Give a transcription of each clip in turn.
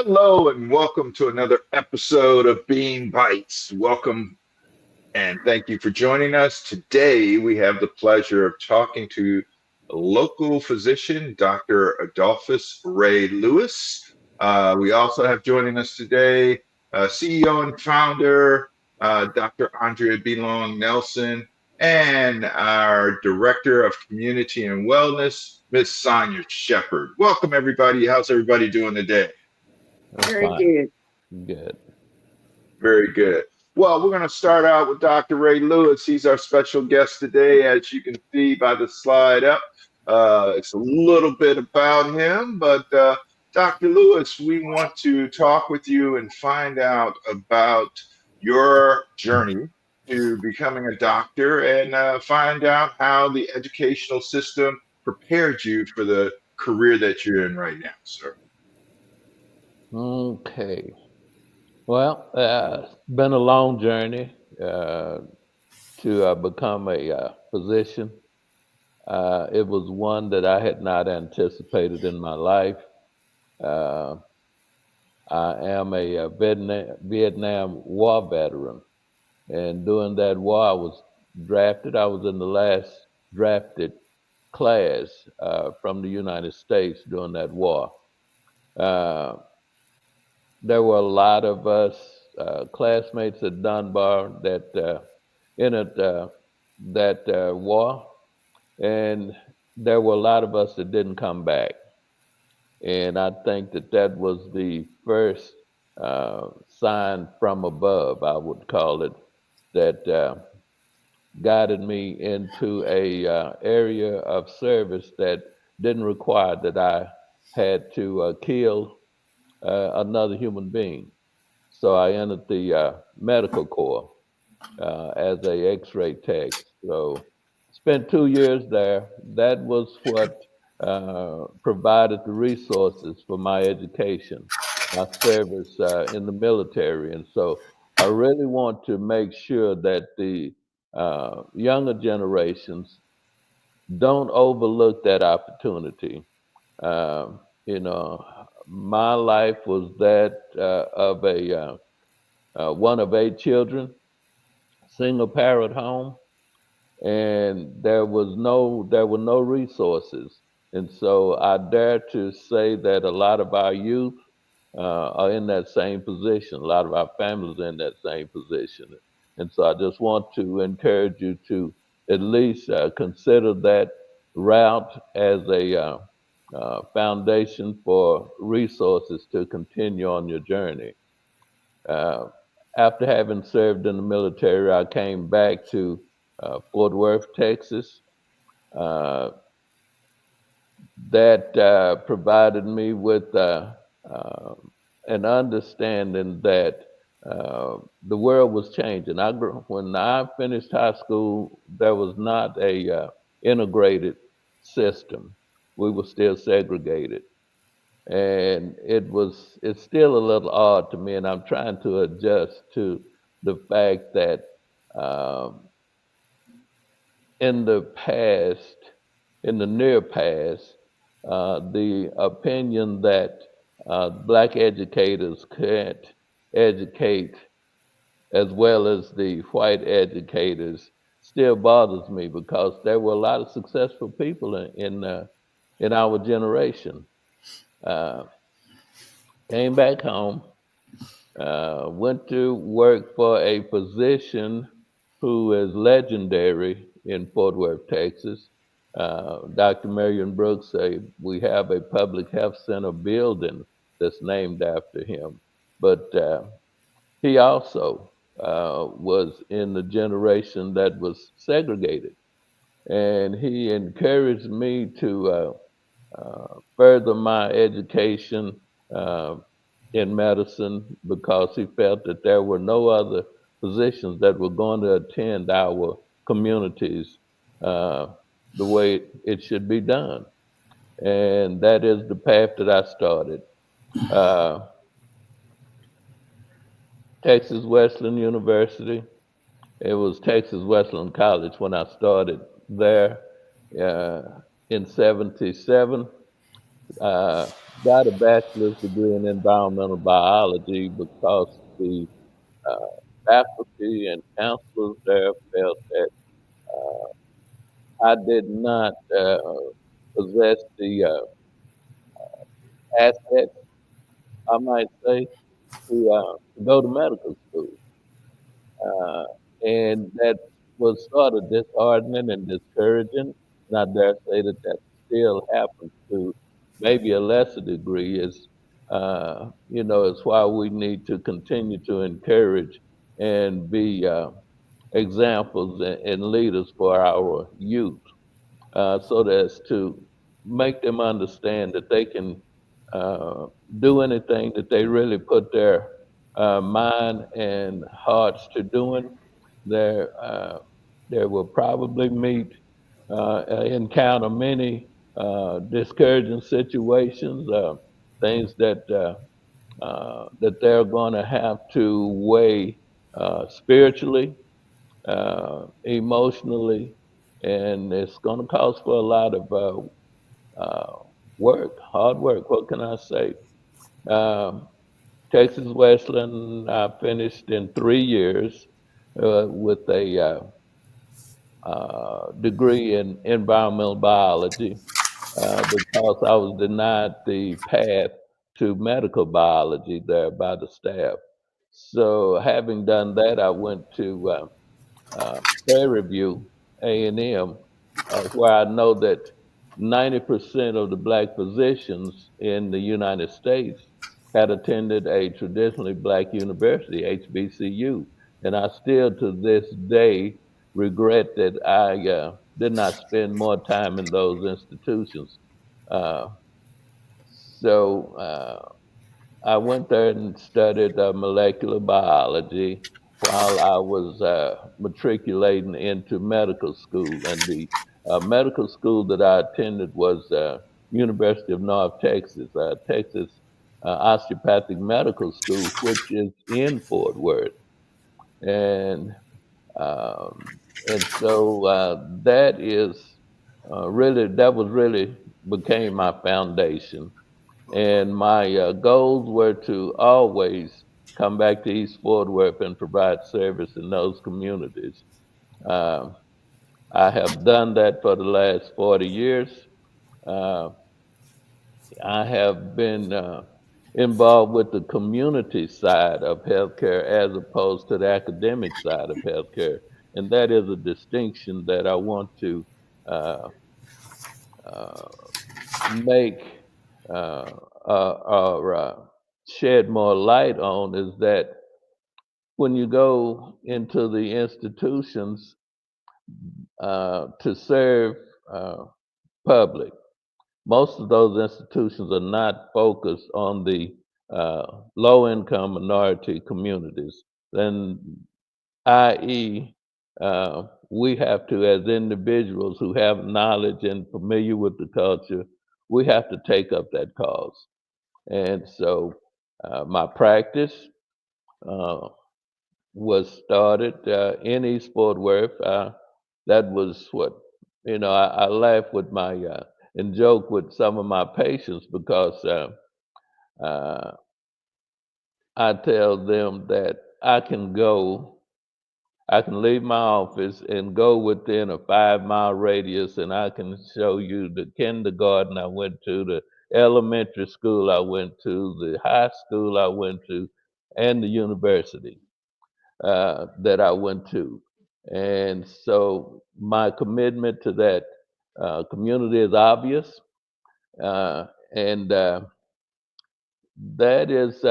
Hello and welcome to another episode of Bean Bites. Welcome and thank you for joining us. Today we have the pleasure of talking to a local physician, Dr. Adolphus Ray Lewis. We also have joining us today CEO and founder, Dr. Andrea B. Long Nelson, and our Director of Community and Wellness, Ms. Sonia Shepard. Welcome, everybody. How's everybody doing today? I'm Very fine. good. Good. Very good. Well, we're going to start out with Dr. Ray Lewis. He's our special guest today, as you can see by the slide up. It's a little bit about him, but Dr. Lewis, we want to talk with you and find out about your journey to becoming a doctor and find out how the educational system prepared you for the career that you're in right now, sir. Okay. Well, it's been a long journey to become a physician. It was one that I had not anticipated in my life. Uh, I am a, Vietnam War veteran, and during that war, I was drafted. I was in the last drafted class from the United States during that war. Uh, there were a lot of us classmates at Dunbar that entered that war, and there were a lot of us that didn't come back. And I think that that was the first sign from above, I would call it, that guided me into a area of service that didn't require that I had to kill another human being. So I entered the medical corps as a X-ray tech. So spent 2 years there. That was what provided the resources for my education, my service in the military. And so I really want to make sure that the younger generations don't overlook that opportunity. You know, my life was that of a one of 8 children, single parent home, and there were no resources. And so I dare to say that a lot of our youth are in that same position. A lot of our families are in that same position. And so I just want to encourage you to at least consider that route as a foundation for resources to continue on your journey. Uh, After having served in the military, I came back to Fort Worth, Texas. Uh, that provided me with uh, an understanding that the world was changing. When I finished high school, there was not a integrated system. We were still segregated, and it's still a little odd to me, and I'm trying to adjust to the fact that um, in the past, in the near past, the opinion that black educators can't educate as well as the white educators still bothers me because there were a lot of successful people in our generation. Uh, Came back home, went to work for a physician who is legendary in Fort Worth, Texas. Dr. Marion Brooks, we have a public health center building that's named after him. But he also was in the generation that was segregated. And he encouraged me to further my education uh, in medicine because he felt that there were no other physicians that were going to attend our communities uh, the way it should be done. And that is the path that I started. Uh, Texas Wesleyan University. It was Texas Wesleyan College when I started there uh, in '77. got a bachelor's degree in environmental biology because the uh, faculty and counselors there felt that I did not possess the assets, I might say, to go to medical school. Uh, and that was sort of disheartening and discouraging. And I dare say that that still happens to maybe a lesser degree. It's why we need to continue to encourage and be examples and leaders for our youth, so as to make them understand that they can uh, do anything that they really put their mind and hearts to doing. There, they will probably encounter many discouraging situations, things that they're going to have to weigh spiritually, emotionally, and it's going to cost for a lot of work, hard work. What can I say? Um, Texas Wesleyan, I finished in 3 years with a degree in environmental biology because I was denied the path to medical biology there by the staff. So, having done that, I went to Prairie View A&M, where I know that 90% of the black physicians in the United States had attended a traditionally black university, HBCU. And I still to this day regret that I did not spend more time in those institutions. Uh, so I went there and studied molecular biology while I was matriculating into medical school. And the medical school that I attended was University of North Texas, Texas Osteopathic Medical School, which is in Fort Worth. And um, and so that was really became my foundation, and my goals were to always come back to East Fort Worth and provide service in those communities. Um, I have done that for the last 40 years. Uh, I have been involved with the community side of healthcare as opposed to the academic side of healthcare. And that is a distinction that I want to uh, uh, make or shed more light on is that when you go into the institutions to serve uh, public, most of those institutions are not focused on the low income minority communities. Then, i.e., we have to, as individuals who have knowledge and familiar with the culture, we have to take up that cause. And so my practice uh, was started in East Fort Worth. That was what, I laugh with my and joke with some of my patients because uh, I tell them that I can leave my office and go within a 5 mile radius, and I can show you the kindergarten I went to, the elementary school I went to, the high school I went to, and the university that I went to. And so my commitment to that community is obvious. Uh, and that is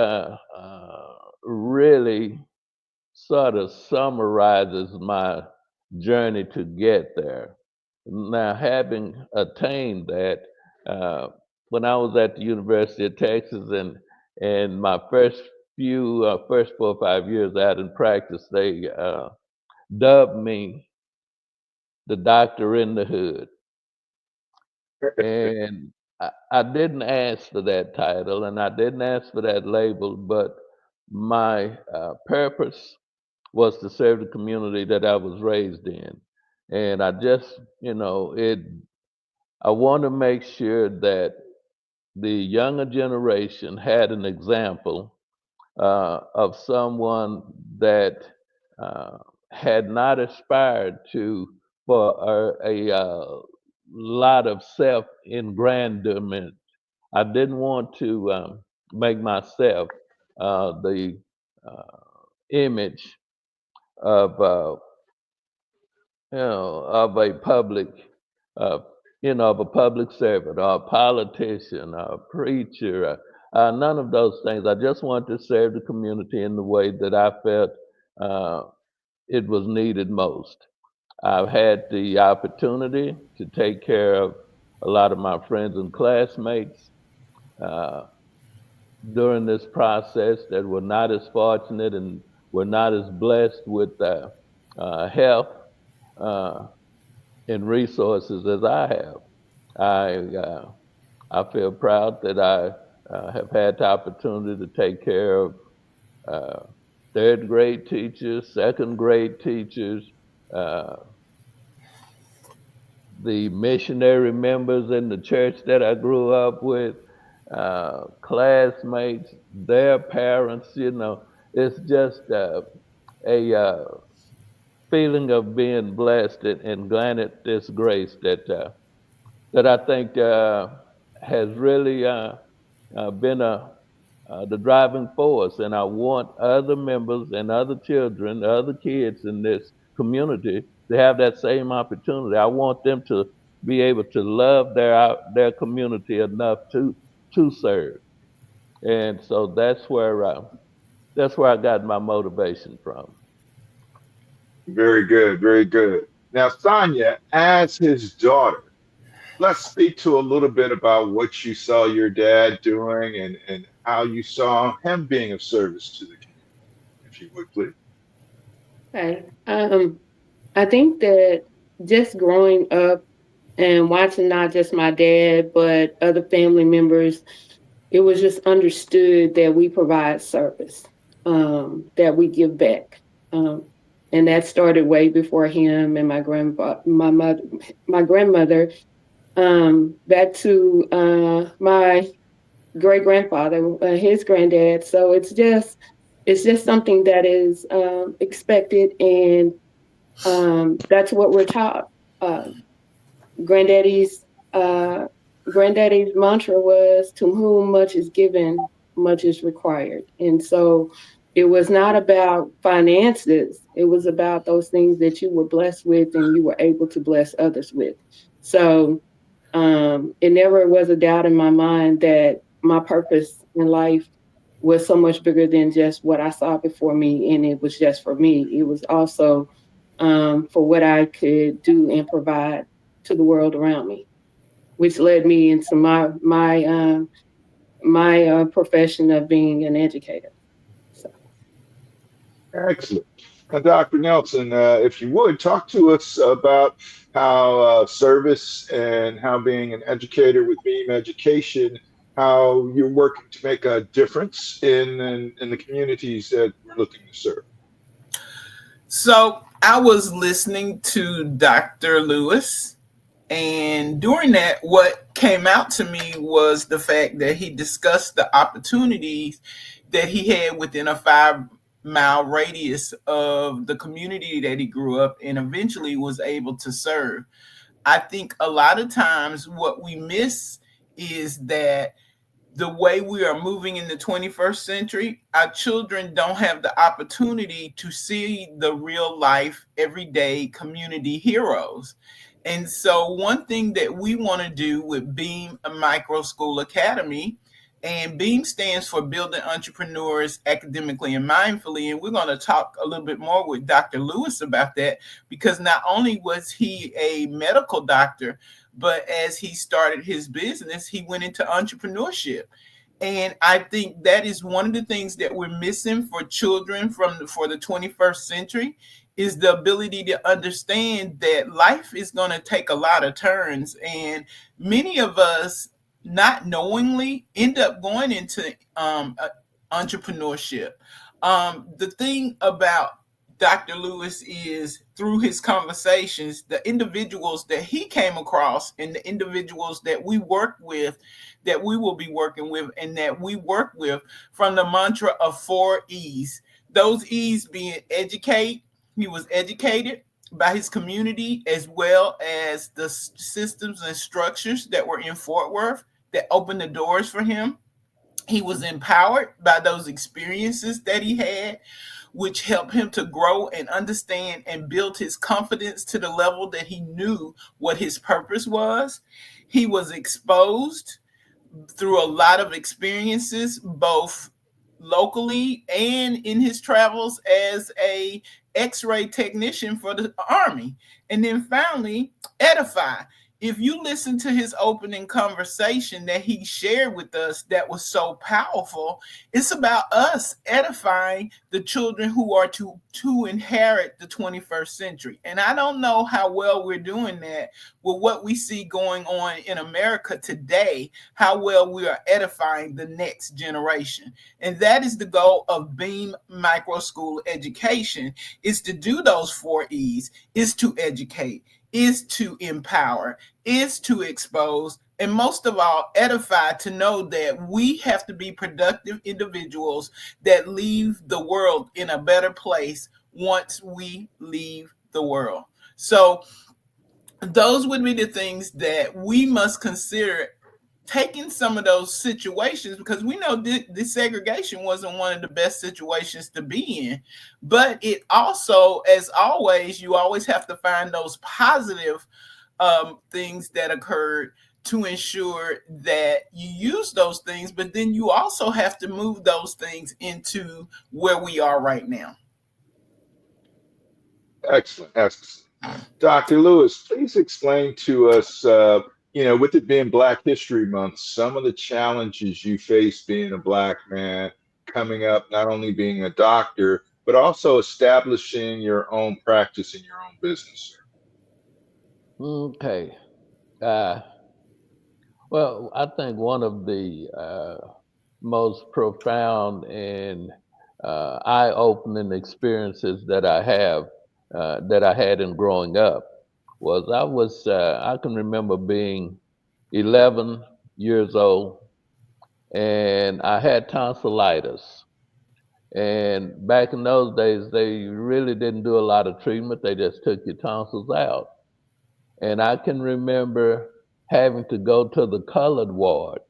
really sort of summarizes my journey to get there. Now, having attained that, uh, when I was at the University of Texas and my first 4 or 5 years out in practice, they dubbed me the doctor in the hood. And I didn't ask for that title and I didn't ask for that label, but my purpose was to serve the community that I was raised in. And I just, I want to make sure that the younger generation had an example of someone that uh, had not aspired to for a lot of self engrandiment. I didn't want to make myself the uh, image of of a public, uh, of a public servant or a politician or a preacher. None of those things. I just want to serve the community in the way that I felt uh, it was needed most. I've had the opportunity to take care of a lot of my friends and classmates uh, during this process that were not as fortunate and were not as blessed with health uh, and resources as I have. I feel proud that I have had the opportunity to take care of uh, third grade teachers, second grade teachers, uh, the missionary members in the church that I grew up with, classmates, their parents. It's just a feeling of being blessed and granted this grace that I think has really been the driving force. And I want other members and other children, other kids in this community to have that same opportunity. I want them to be able to love their community enough to serve. And so that's where I got my motivation from. Very good, very good. Now, Sonia, as his daughter, let's speak to a little bit about what you saw your dad doing and how you saw him being of service to the community, if you would, please. Okay. I think that just growing up and watching not just my dad, but other family members, it was just understood that we provide service, that we give back. And that started way before him and my grandmother, back to my great grandfather, his granddad. So it's just something that is expected, and that's what we're taught. Uh, granddaddy's uh, granddaddy's mantra was, "To whom much is given, much is required." And so, it was not about finances. It was about those things that you were blessed with and you were able to bless others with. So, it never was a doubt in my mind that my purpose in life was so much bigger than just what I saw before me, and it was just for me. It was also for what I could do and provide to the world around me, which led me into my profession of being an educator. So, Excellent. Now, Dr. Nelson, if you would, talk to us about how service and how being an educator with B.E.A.M Education, how you're working to make a difference in the communities that we're looking to serve. So I was listening to Dr. Lewis, and during that, what came out to me was the fact that he discussed the opportunities that he had within a 5 mile radius of the community that he grew up and eventually was able to serve. I think a lot of times what we miss is that the way we are moving in the 21st century, our children don't have the opportunity to see the real life, everyday community heroes. And so, one thing that we want to do with Beam a Micro School Academy, and Beam stands for Building Entrepreneurs Academically and Mindfully. And we're going to talk a little bit more with Dr. Lewis about that, because not only was he a medical doctor, but as he started his business, he went into entrepreneurship. And I think that is one of the things that we're missing for children for the 21st century, is the ability to understand that life is going to take a lot of turns. And many of us, not knowingly, end up going into entrepreneurship. The thing about Dr. Lewis is through his conversations, the individuals that he came across and the individuals that we work with, that we will be working with, and that we work with from the mantra of 4 E's. Those E's being educate, he was educated by his community as well as the systems and structures that were in Fort Worth that opened the doors for him. He was empowered by those experiences that he had, which helped him to grow and understand and build his confidence to the level that he knew what his purpose was. He was exposed through a lot of experiences, both locally and in his travels as a x-ray technician for the army. And then finally, edify. If you listen to his opening conversation that he shared with us that was so powerful, it's about us edifying the children who are to inherit the 21st century. And I don't know how well we're doing that with what we see going on in America today, how well we are edifying the next generation. And that is the goal of B.E.A.M Micro School Education, is to do those 4 E's, is to educate, is to empower, is to expose, and most of all, edify, to know that we have to be productive individuals that leave the world in a better place once we leave the world. So those would be the things that we must consider, taking some of those situations, because we know this segregation wasn't one of the best situations to be in, but it also, as always, you always have to find those positive things that occurred to ensure that you use those things, but then you also have to move those things into where we are right now. Excellent, excellent. Dr. Lewis, please explain to us, with it being Black History Month, some of the challenges you face being a Black man, coming up, not only being a doctor, but also establishing your own practice in your own business. Okay. Uh, well, I think one of the most profound and eye-opening experiences that I had in growing up was I can remember being 11 years old, and I had tonsillitis. And back in those days, they really didn't do a lot of treatment. They just took your tonsils out. And I can remember having to go to the colored ward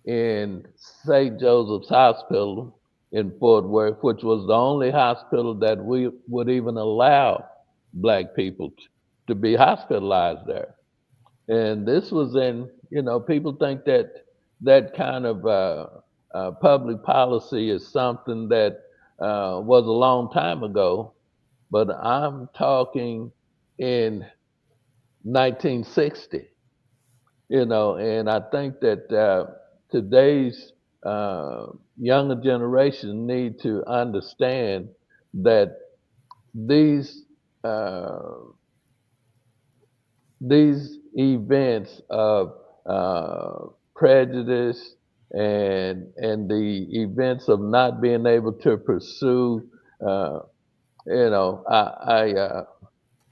in St. Joseph's Hospital in Fort Worth, which was the only hospital that we would even allow Black people to be hospitalized there. And this was in, people think that that kind of public policy is something that was a long time ago, but I'm talking in 1960, and I think that today's younger generation need to understand that these uh, these events of prejudice and the events of not being able to pursue, uh, you know, I I, uh,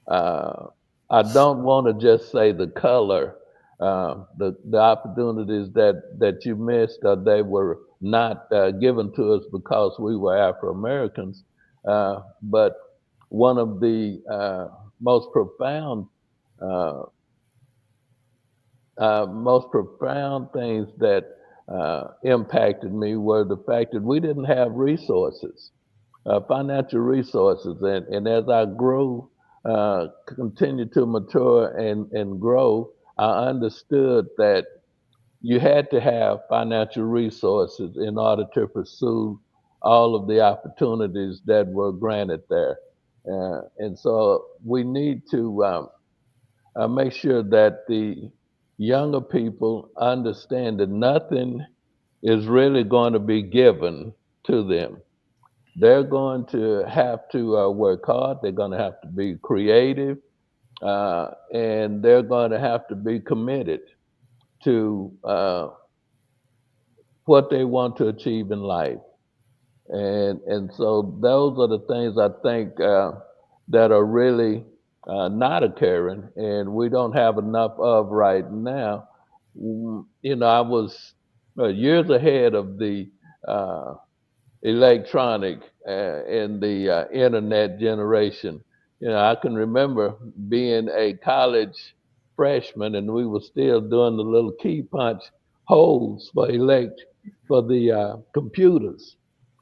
uh, I don't want to just say the color, the opportunities that you missed, they were not given to us because we were Afro Americans, but one of the most profound uh, most profound things that impacted me were the fact that we didn't have resources, financial resources. And as I grew, continued to mature and grow, I understood that you had to have financial resources in order to pursue all of the opportunities that were granted there. And so we need to make sure that the younger people understand that nothing is really going to be given to them. They're going to have to work hard. They're going to have to be creative, and they're going to have to be committed to what they want to achieve in life. And so those are the things I think that are really not occurring, and we don't have enough of right now. You know, I was years ahead of the uh, electronic and the internet generation. You know, I can remember being a college freshman, and we were still doing the little key punch holes for the computers.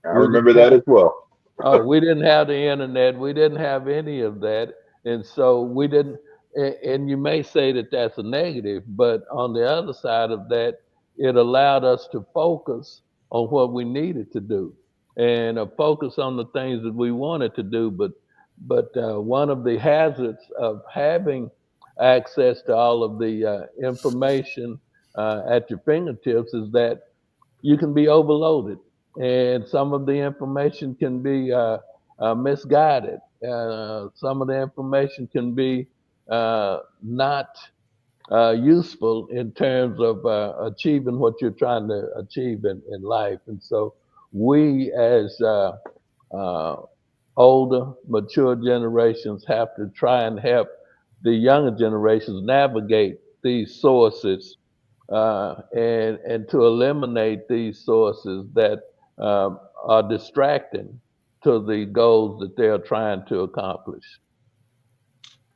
I We remember didn't that have as well. Oh, we didn't have the internet. We didn't have any of that, and so we didn't. And you may say that that's a negative, but on the other side of that, it allowed us to focus on what we needed to do and focus on the things that we wanted to do. But one of the hazards of having access to all of the information at your fingertips is that you can be overloaded, and some of the information can be misguided. Some of the information can be not useful in terms of achieving what you're trying to achieve in life. And so, we as uh, older, mature generations have to try and help the younger generations navigate these sources and to eliminate these sources that are distracting to the goals that they're trying to accomplish.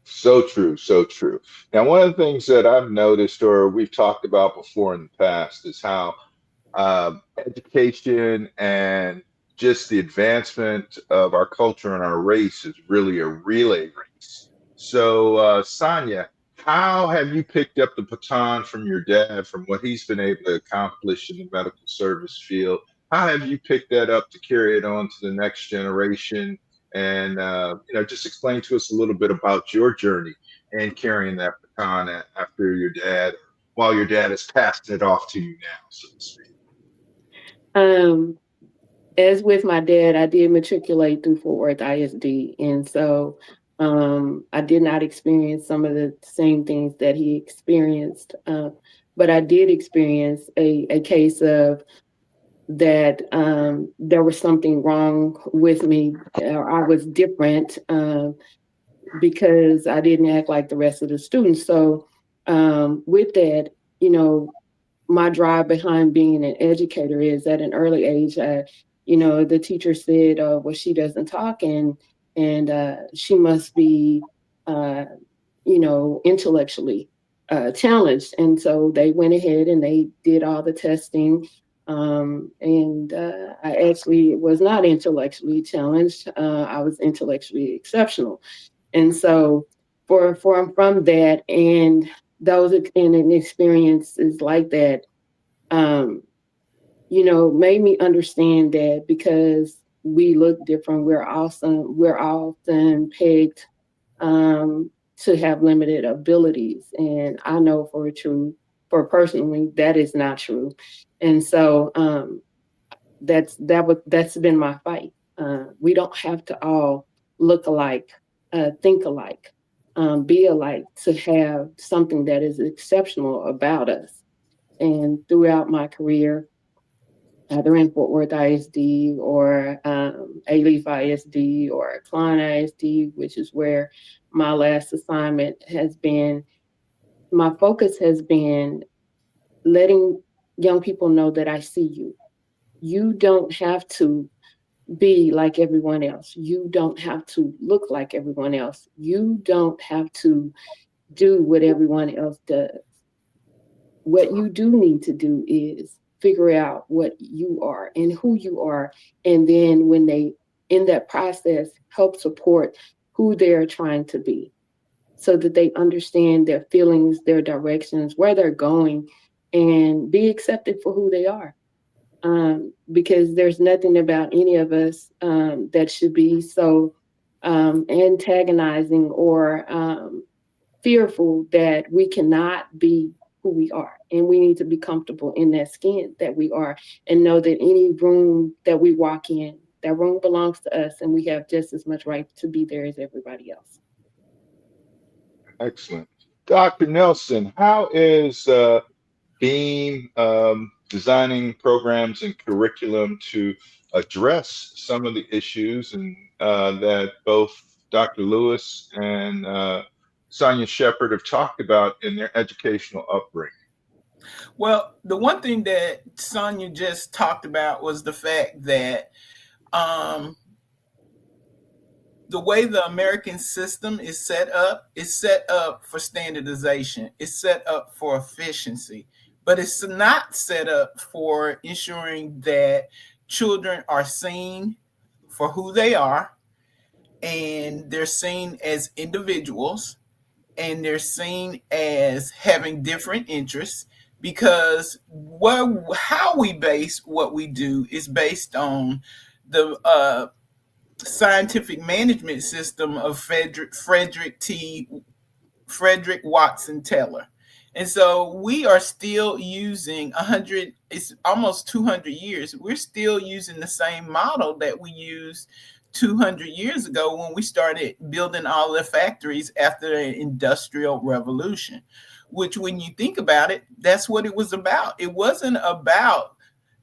So true, so true. Now, one of the things that I've noticed or we've talked about before in the past is how education and just the advancement of our culture and our race is really a relay race. So, Sonia, how have you picked up the baton from your dad, from what he's been able to accomplish in the medical service field? How have you picked that up to carry it on to the next generation? And just explain to us a little bit about your journey and carrying that baton after your dad, while your dad is passing it off to you now, so to speak. Um, as with my dad, I did matriculate through Fort Worth ISD, and so I did not experience some of the same things that he experienced. But I did experience a case of that there was something wrong with me, or I was different because I didn't act like the rest of the students. So with that, you know, my drive behind being an educator is at an early age. The teacher said, "Well, she doesn't talk, and she must be, uh, intellectually challenged." And so they went ahead and they did all the testing. And I actually was not intellectually challenged. I was intellectually exceptional. And so from that and those and experiences like that, um, made me understand that because we look different, we're often pegged to have limited abilities. And I know for personally, that is not true. And so that's been my fight. We don't have to all look alike, think alike, be alike to have something that is exceptional about us. And throughout my career, either in Fort Worth ISD or Alief ISD or Klein ISD, which is where my last assignment has been, my focus has been letting young people know that I see you. You don't have to be like everyone else. You don't have to look like everyone else. You don't have to do what everyone else does. What you do need to do is figure out what you are and who you are. And then when they, in that process, help support who they're trying to be so that they understand their feelings, their directions, where they're going, and be accepted for who they are. Because there's nothing about any of us that should be so antagonizing or fearful that we cannot be who we are. And we need to be comfortable in that skin that we are and know that any room that we walk in, that room belongs to us and we have just as much right to be there as everybody else. Excellent. Dr. Nelson, how is B.E.A.M designing programs and curriculum to address some of the issues and that both Dr. Lewis and Sonia Shepherd have talked about in their educational upbringing. Well, the one thing that Sonia just talked about was the fact that um, the way the American system is set up for standardization. It's set up for efficiency, but it's not set up for ensuring that children are seen for who they are, and they're seen as individuals, and they're seen as having different interests, because how we base what we do is based on the scientific management system of Frederick Watson Taylor. And so we are still using 100, it's almost 200 years. We're still using the same model that we used 200 years ago when we started building all the factories after the Industrial Revolution, which, when you think about it, that's what it was about. It wasn't about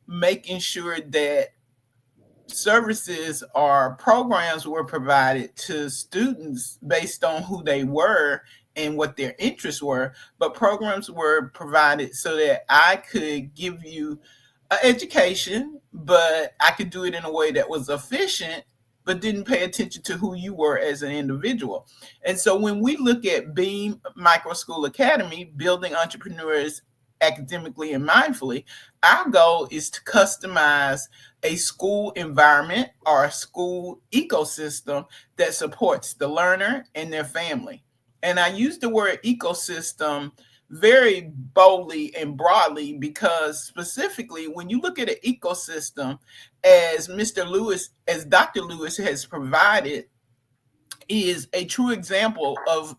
making sure that services or programs were provided to students based on who they were and what their interests were, but programs were provided so that I could give you an education, but I could do it in a way that was efficient, but didn't pay attention to who you were as an individual. And so when we look at B.E.A.M Micro School Academy, building entrepreneurs academically and mindfully, our goal is to customize a school environment or a school ecosystem that supports the learner and their family. And I use the word ecosystem very boldly and broadly because, specifically, when you look at an ecosystem, as Dr. Lewis has provided, is a true example of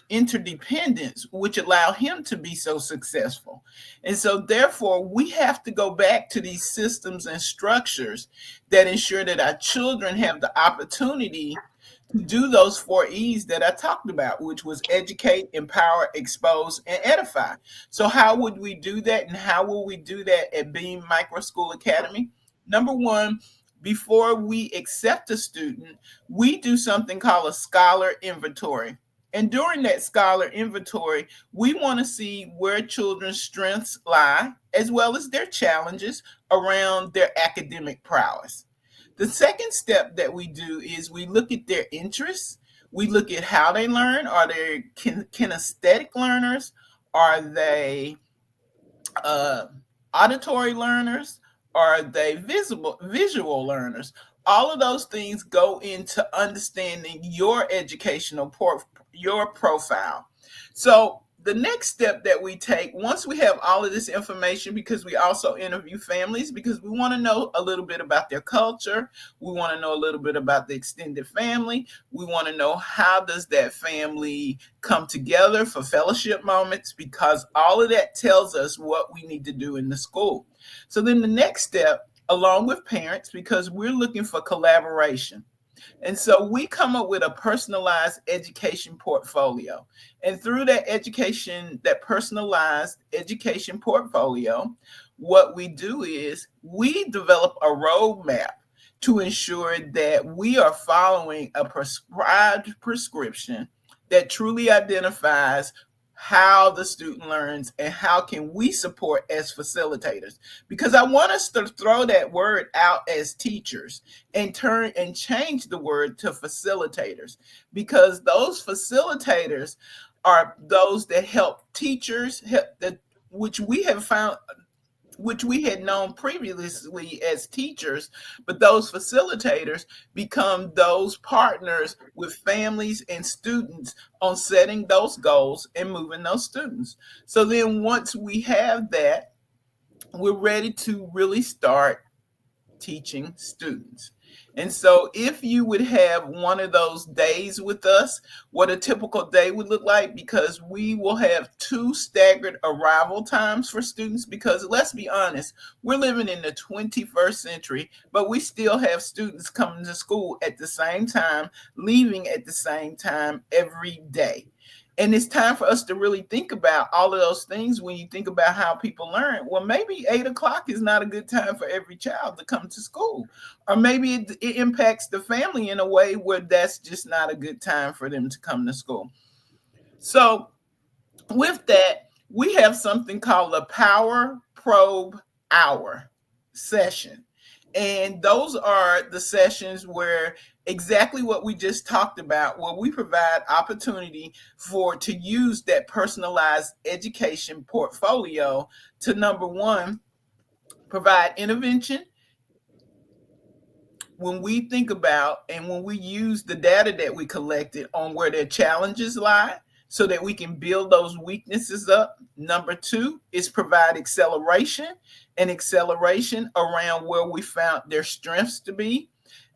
interdependence, which allow him to be so successful. And so therefore we have to go back to these systems and structures that ensure that our children have the opportunity to do those 4 E's that I talked about, which was educate, empower, expose, and edify. So how would we do that, and how will we do that at B.E.A.M Micro School Academy? Number one, before we accept a student, we do something called a scholar inventory. And during that scholar inventory, we want to see where children's strengths lie, as well as their challenges around their academic prowess. The second step that we do is we look at their interests. We look at how they learn. Are they kinesthetic learners? Are they auditory learners? Are they visual learners? All of those things go into understanding your your profile. So the next step that we take, once we have all of this information, because we also interview families, because we want to know a little bit about their culture, we want to know a little bit about the extended family, we want to know how does that family come together for fellowship moments, because all of that tells us what we need to do in the school. So then the next step, along with parents, because we're looking for collaboration. And so we come up with a personalized education portfolio. And through that personalized education portfolio, what we do is we develop a roadmap to ensure that we are following a prescribed prescription that truly identifies how the student learns and how can we support as facilitators. Because I want us to throw that word out as teachers and change the word to facilitators, because those facilitators are those that help teachers, which we have found, which we had known previously as teachers, but those facilitators become those partners with families and students on setting those goals and moving those students. So then once we have that, we're ready to really start teaching students. And so if you would have one of those days with us, what a typical day would look like, because we will have 2 staggered arrival times for students, because let's be honest, we're living in the 21st century, but we still have students coming to school at the same time, leaving at the same time every day. And it's time for us to really think about all of those things when you think about how people learn. Well, maybe 8 o'clock is not a good time for every child to come to school. Or maybe it impacts the family in a way where that's just not a good time for them to come to school. So, with that, we have something called a Power Probe Hour session. And those are the sessions where exactly what we just talked about, where we provide opportunity for to use that personalized education portfolio to number one, provide intervention when we think about and when we use the data that we collected on where their challenges lie so that we can build those weaknesses up. Number two is provide acceleration and acceleration around where we found their strengths to be.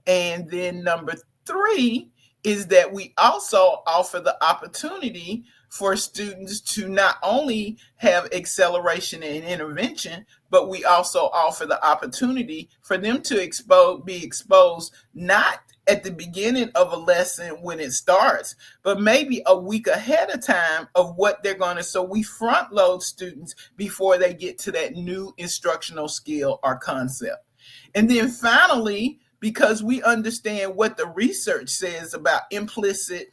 And then number three is that we also offer the opportunity for students to not only have acceleration and intervention, but we also offer the opportunity for them to be exposed not at the beginning of a lesson when it starts, but maybe a week ahead of time of what they're going to. So we front load students before they get to that new instructional skill or concept. And then finally, because we understand what the research says about explicit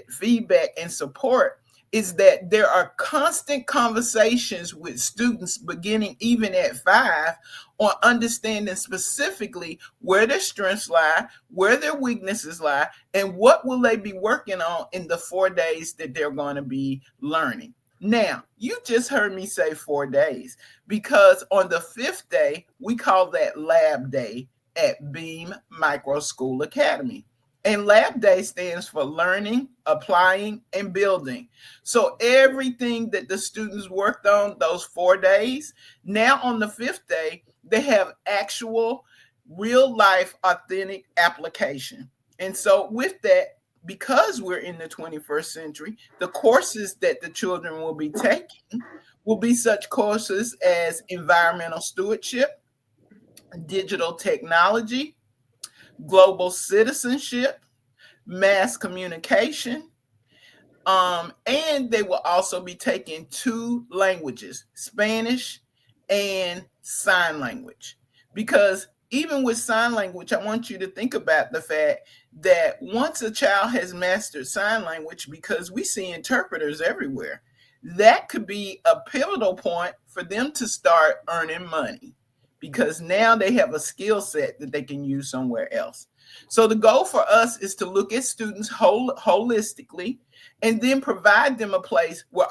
feedback and support, is that there are constant conversations with students beginning even at 5 on understanding specifically where their strengths lie, where their weaknesses lie, and what will they be working on in the 4 days that they're going to be learning. Now, you just heard me say 4 days because on the 5th day, we call that Lab Day at B.E.A.M Micro School Academy. And Lab Day stands for learning, applying, and building. So everything that the students worked on those 4 days, now on the 5th day, they have actual real life authentic application. And so with that, because we're in the 21st century, the courses that the children will be taking will be such courses as environmental stewardship, digital technology, global citizenship, mass communication, and they will also be taking 2 languages, Spanish and sign language. Because even with sign language, I want you to think about the fact that once a child has mastered sign language, because we see interpreters everywhere, that could be a pivotal point for them to start earning money because now they have a skill set that they can use somewhere else. So the goal for us is to look at students holistically and then provide them a place where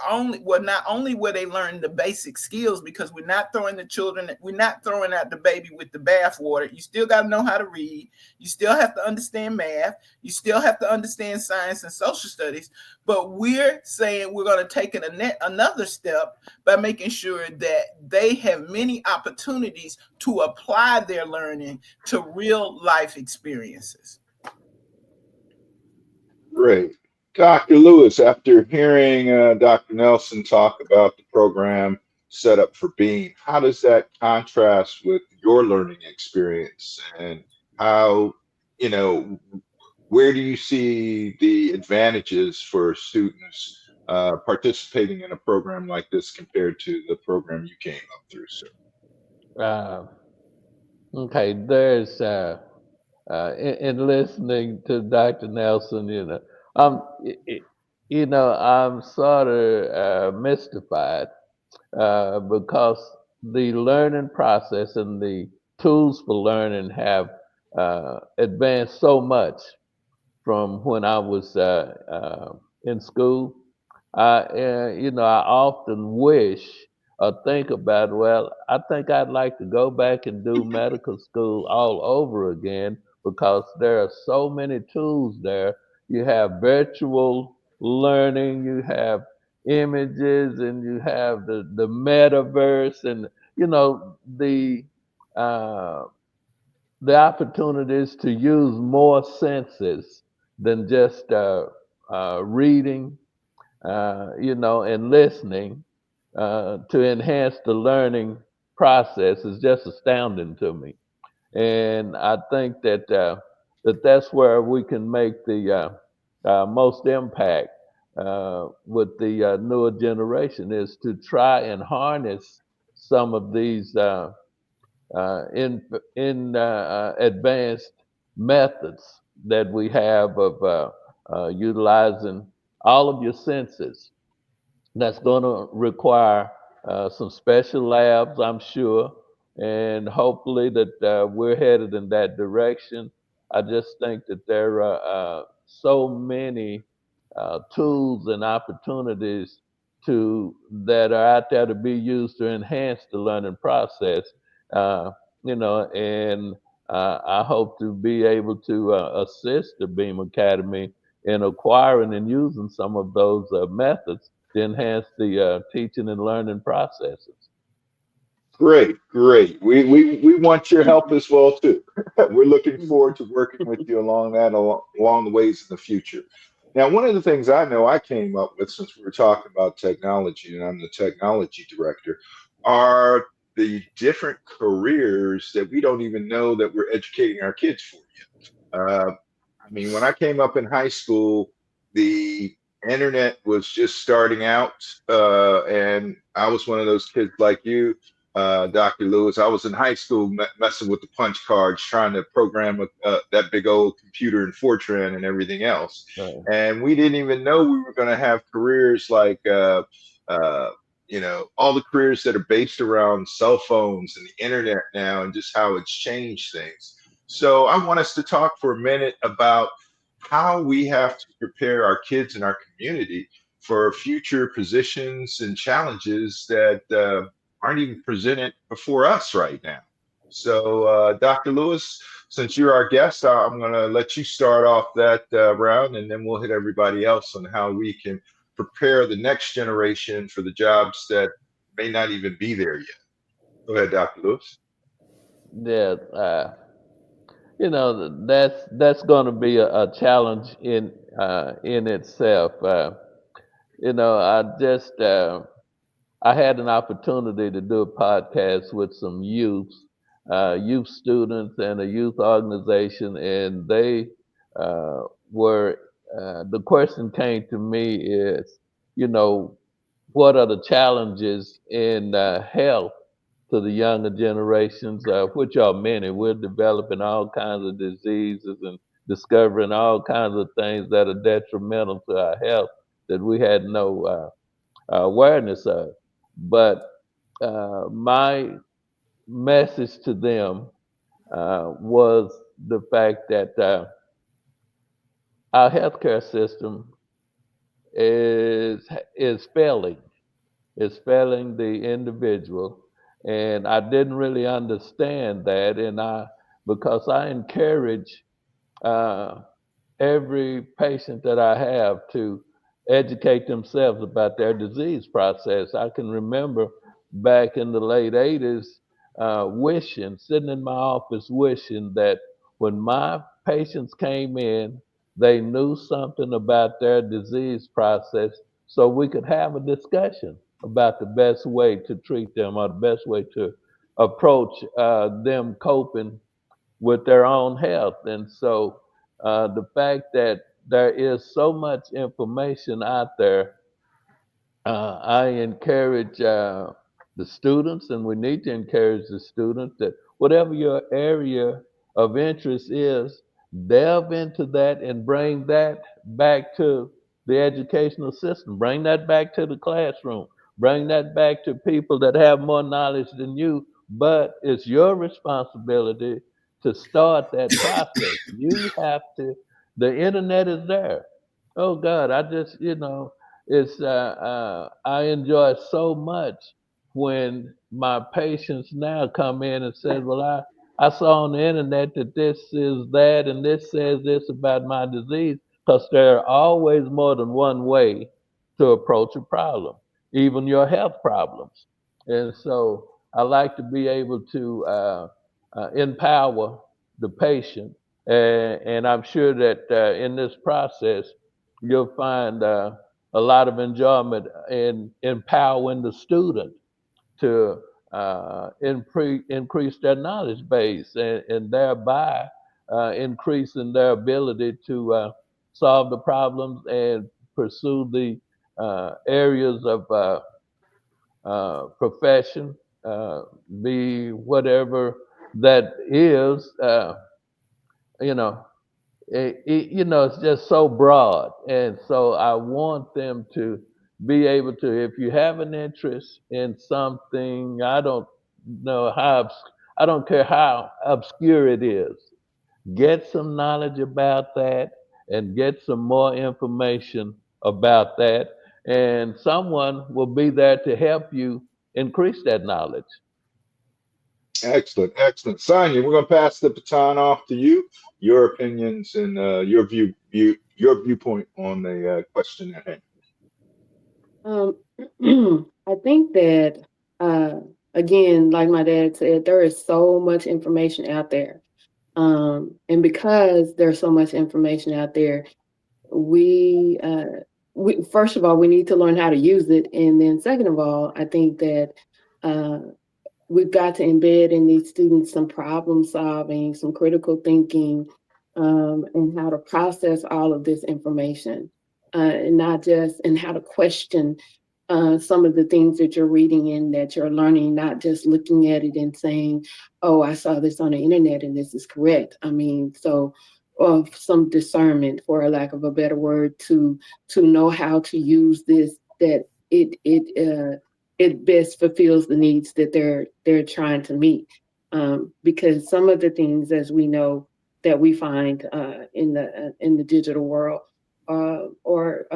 not only where they learn the basic skills, because we're not throwing out the baby with the bathwater. You still got to know how to read. You still have to understand math. You still have to understand science and social studies. But we're saying we're going to take it another step by making sure that they have many opportunities to apply their learning to real life experiences. Great. Dr. Lewis, after hearing Dr. Nelson talk about the program set up for Beam, how does that contrast with your learning experience and how, you know, where do you see the advantages for students participating in a program like this compared to the program you came up through, sir? Uh, okay, there's in listening to Dr. Nelson, I'm sort of mystified because the learning process and the tools for learning have advanced so much from when I was in school. I often wish or think about, well, I think I'd like to go back and do medical school all over again because there are so many tools there. You have virtual learning, you have images, and you have the metaverse, and uh, the opportunities to use more senses than just reading, and listening to enhance the learning process is just astounding to me. And I think that that's where we can make the most impact with the newer generation is to try and harness some of these in advanced methods that we have of utilizing all of your senses. That's going to require some special labs, I'm sure, and hopefully that we're headed in that direction. I just think that there are so many tools and opportunities to that are out there to be used to enhance the learning process. Uh, and I hope to be able to assist the Beam Academy in acquiring and using some of those methods to enhance the teaching and learning processes. Great, great. We want your help as well too. We're looking forward to working with you along along the ways in the future. Now, one of the things I know I came up with since we were talking about technology, and I'm the technology director, are the different careers that we don't even know that we're educating our kids for yet. I mean, when I came up in high school, the internet was just starting out, and I was one of those kids like you, Dr. Lewis. I was in high school messing with the punch cards, trying to program that big old computer in Fortran and everything else. Right. And we didn't even know we were going to have careers like, uh, all the careers that are based around cell phones and the internet now, and just how it's changed things. So I want us to talk for a minute about how we have to prepare our kids and our community for future positions and challenges that aren't even presented before us right now. So, Dr. Lewis, since you're our guest, I'm going to let you start off that round, and then we'll hit everybody else on how we can prepare the next generation for the jobs that may not even be there yet. Go ahead, Dr. Lewis. Yeah, that's going to be a challenge in itself. I just I had an opportunity to do a podcast with some youth students, and a youth organization, and they were. The question came to me is, you know, what are the challenges in health to the younger generations, which are many. We're developing all kinds of diseases and discovering all kinds of things that are detrimental to our health that we had no awareness of. But my message to them was the fact that our healthcare system is is failing. It's failing the individual, and I didn't really understand that, and I because I encourage uh, every patient that I have to educate themselves about their disease process. I can remember back in the late 80s, sitting in my office, wishing that when my patients came in, they knew something about their disease process so we could have a discussion about the best way to treat them or the best way to approach them coping with their own health. And so the fact that there is so much information out there, I encourage the students, and we need to encourage the students that whatever your area of interest is, delve into that and bring that back to the educational system. Bring that back to the classroom. Bring that back to people that have more knowledge than you. But it's your responsibility to start that process. You have to, the internet is there. Oh God, I just, I enjoy so much when my patients now come in and says, "Well, I saw on the internet that this is that and this says this about my disease," because there are always more than one way to approach a problem, even your health problems. And so I like to be able to empower the patient, and I'm sure that in this process you'll find a lot of enjoyment in empowering the student to increase their knowledge base, and thereby increasing their ability to solve the problems and pursue the areas of profession, uh, be whatever that is. You know, it's just so broad, and so I want them to be able to. If you have an interest in something, I don't know how, I don't care how obscure it is. Get some knowledge about that, and get some more information about that, and someone will be there to help you increase that knowledge. Excellent, excellent. Sonia, we're going to pass the baton off to you. Your opinions and your viewpoint on the question at hand. Um, I think that uh, again, like my dad said, there is so much information out there, and because there's so much information out there, we we first of all we need to learn how to use it, and then second of all, I think that uh, we've got to embed in these students some problem solving, some critical thinking, and how to process all of this information, and not just and how to question some of the things that you're reading and that you're learning, not just looking at it and saying, "Oh, I saw this on the internet and this is correct." I mean, so of some discernment, for a lack of a better word, to know how to use this that it best fulfills the needs that they're trying to meet. Because some of the things, as we know, that we find in the digital world or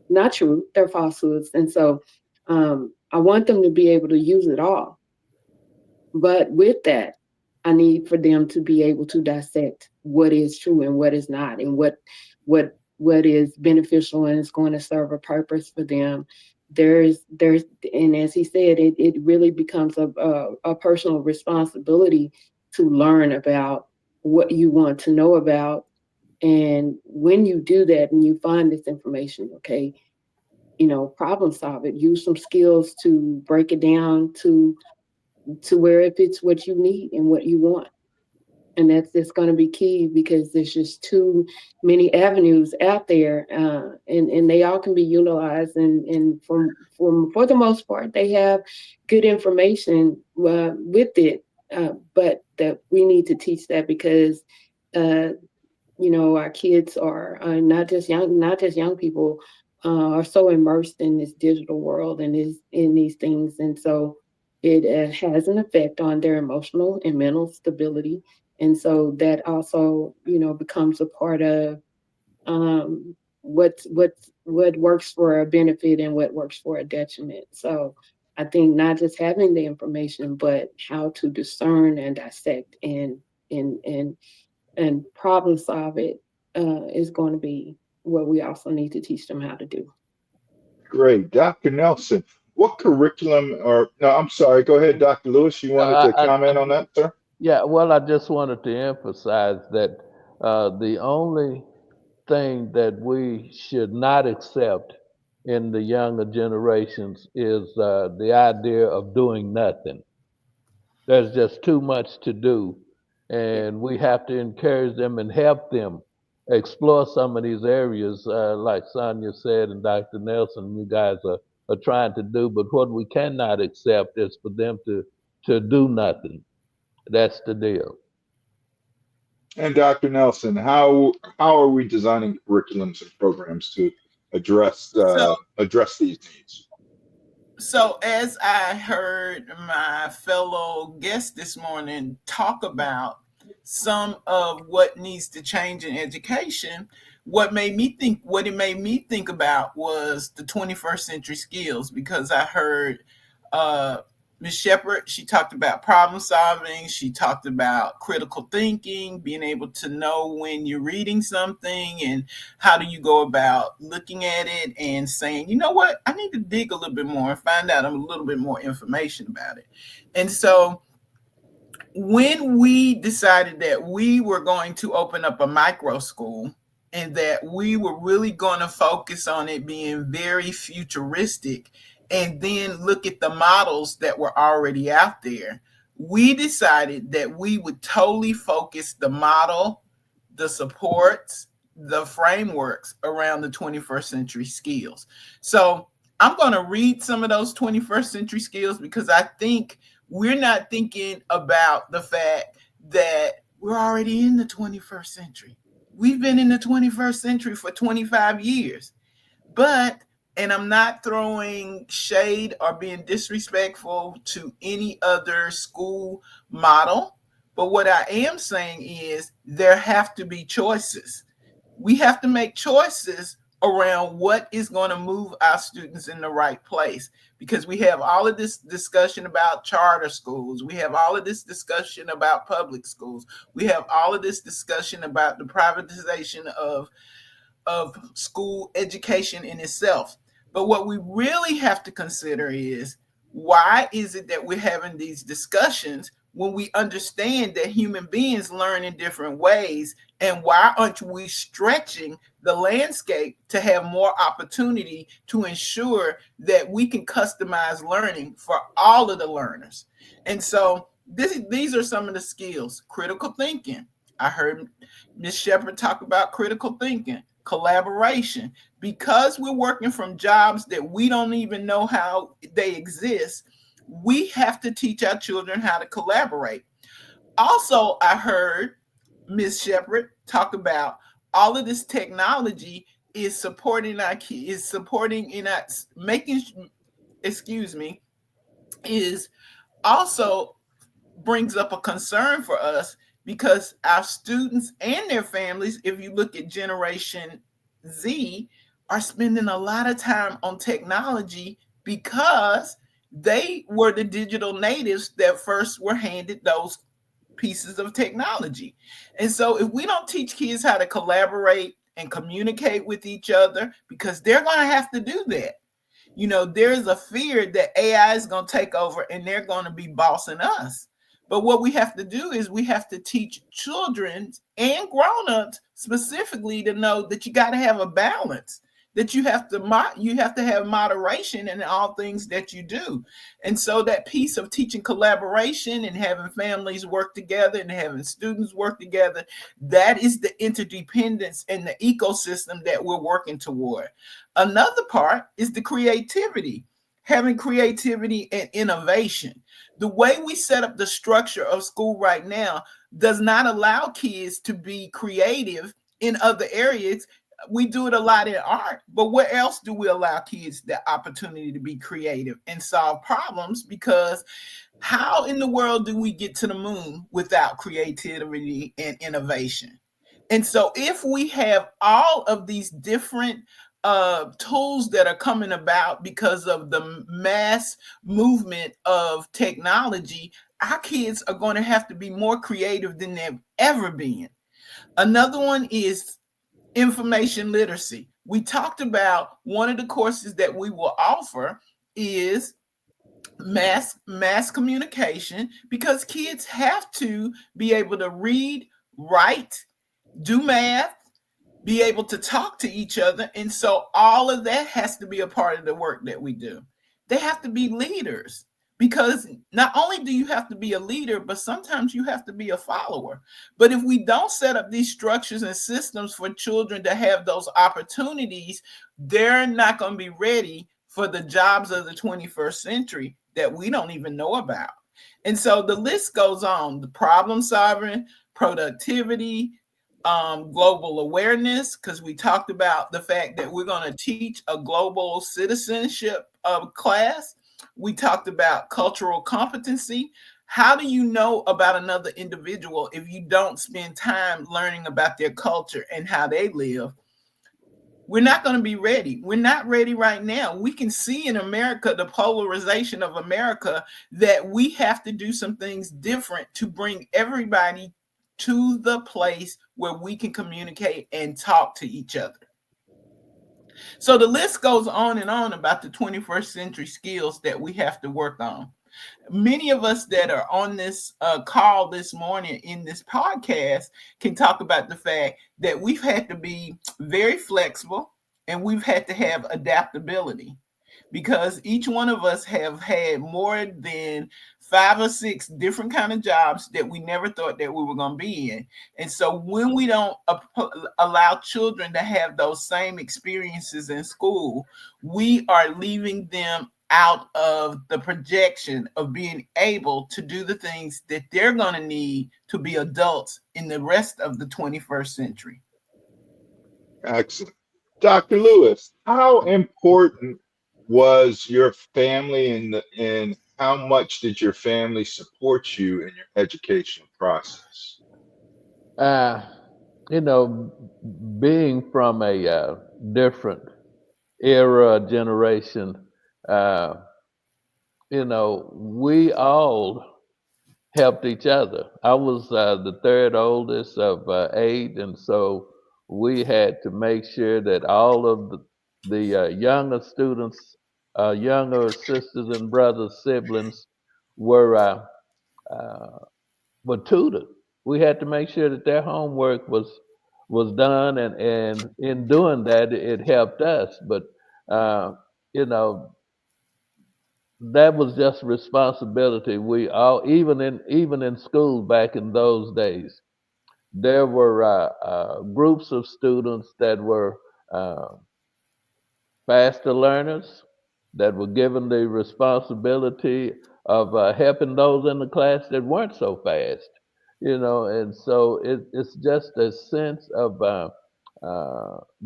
not true, they're falsehoods, and so I want them to be able to use it all. But with that, I need for them to be able to dissect what is true and what is not, and what is beneficial and is going to serve a purpose for them. There's and as he said, it really becomes a personal responsibility to learn about what you want to know about. And when you do that and you find this information, okay, problem solve it. Use some skills to break it down to where it fits what you need and what you want. And that's just going to be key because there's just too many avenues out there, and they all can be utilized. And from for the most part, they have good information with it. But that we need to teach that because uh, our kids are not just young people are so immersed in this digital world and is in these things, and so it has an effect on their emotional and mental stability, and so that also becomes a part of what works for a benefit and what works for a detriment. So I think not just having the information, but how to discern and dissect and and problem solve it is going to be what we also need to teach them how to do. Great. Dr. Nelson, what curriculum or no, I'm sorry, go ahead, Dr. Lewis. You wanted Uh, to I, comment on that, sir? yeah, well, I just wanted to emphasize that the only thing that we should not accept in the younger generations is the idea of doing nothing. There's just too much to do, Yeah. and we have to encourage them and help them explore some of these areas, like Sonia said and Dr. Nelson, you guys are trying to do. But what we cannot accept is for them to do nothing. That's the deal. And Dr. Nelson, how are we designing curriculums and programs to So address these needs? So, as I heard my fellow guest this morning talk about some of what needs to change in education, what it made me think about was the 21st century skills because I heard uh, Ms. Shepherd, she talked about problem solving, she talked about critical thinking, being able to know when you're reading something and how do you go about looking at it and saying, you know what, I need to dig a little bit more and find out a little bit more information about it. And so when we decided that we were going to open up a micro school and that we were really going to focus on it being very futuristic and then look at the models that were already out there, we decided that we would totally focus the model, the supports, the frameworks around the 21st century skills. So I'm going to read some of those 21st century skills because I think we're not thinking about the fact that we're already in the 21st century. We've been in the 21st century for 25 years. But, and I'm not throwing shade or being disrespectful to any other school model, but what I am saying is there have to be choices. We have to make choices around what is going to move our students in the right place, because we have all of this discussion about charter schools. We have all of this discussion about public schools. We have all of this discussion about the privatization of school education in itself. But what we really have to consider is, why is it that we're having these discussions when we understand that human beings learn in different ways? And why aren't we stretching the landscape to have more opportunity to ensure that we can customize learning for all of the learners? And so these are some of the skills. Critical thinking. I heard Ms. Shepherd talk about critical thinking. Collaboration. Because we're working from jobs that we don't even know how they exist, we have to teach our children how to collaborate. Also, I heard Ms. Shepherd talk about all of this technology is supporting our kids, is supporting in us, making, is also brings up a concern for us, because our students and their families, if you look at Generation Z, are spending a lot of time on technology because they were the digital natives that first were handed those pieces of technology. And so if we don't teach kids how to collaborate and communicate with each other, because they're going to have to do that. There's a fear that AI is going to take over and they're going to be bossing us. But what we have to do is we have to teach children and grown-ups specifically to know that you got to have a balance, that you have to have moderation in all things that you do. And so that piece of teaching collaboration and having families work together and having students work together, that is the interdependence and the ecosystem that we're working toward. Another part is the creativity, having creativity and innovation. The way we set up the structure of school right now does not allow kids to be creative in other areas. We do it a lot in art, but where else do we allow kids the opportunity to be creative and solve problems? Because how in the world do we get to the moon without creativity and innovation? And so if we have all of these different tools that are coming about because of the mass movement of technology, our kids are going to have to be more creative than they've ever been. Another one is information literacy. We talked about one of the courses that we will offer is mass communication, because kids have to be able to read, write, do math, be able to talk to each other. And so all of that has to be a part of the work that we do. They have to be leaders, because not only do you have to be a leader, but sometimes you have to be a follower. But if we don't set up these structures and systems for children to have those opportunities, they're not going to be ready for the jobs of the 21st century that we don't even know about. And so the list goes on: the problem solving, productivity, global awareness, because we talked about the fact that we're going to teach a global citizenship class. We talked about cultural competency. How do you know about another individual if you don't spend time learning about their culture and how they live? We're not going to be ready. We're not ready right now. We can see in America, the polarization of America, that we have to do some things different to bring everybody to the place where we can communicate and talk to each other. So the list goes on and on about the 21st century skills that we have to work on. Many of us that are on this call this morning in this podcast can talk about the fact that we've had to be very flexible and we've had to have adaptability, because each one of us have had more than 5 or 6 different kind of jobs that we never thought that we were going to be in. And so when we don't allow children to have those same experiences in school, we are leaving them out of the projection of being able to do the things that they're going to need to be adults in the rest of the 21st century. Excellent. Dr. Lewis, how important was your family and how much did your family support you in your educational process? Uh, you know, being from a different era, generation, uh, we all helped each other. I was the third oldest of eight, and so we had to make sure that all of the younger students, younger sisters and brothers, siblings, were uh, uh, were tutored. We had to make sure that their homework was done, and in doing that, it helped us. But uh, you know, that was just responsibility. We all, even in school back in those days, there were groups of students that were uh, faster learners that were given the responsibility of helping those in the class that weren't so fast. And so it's just a sense of uh,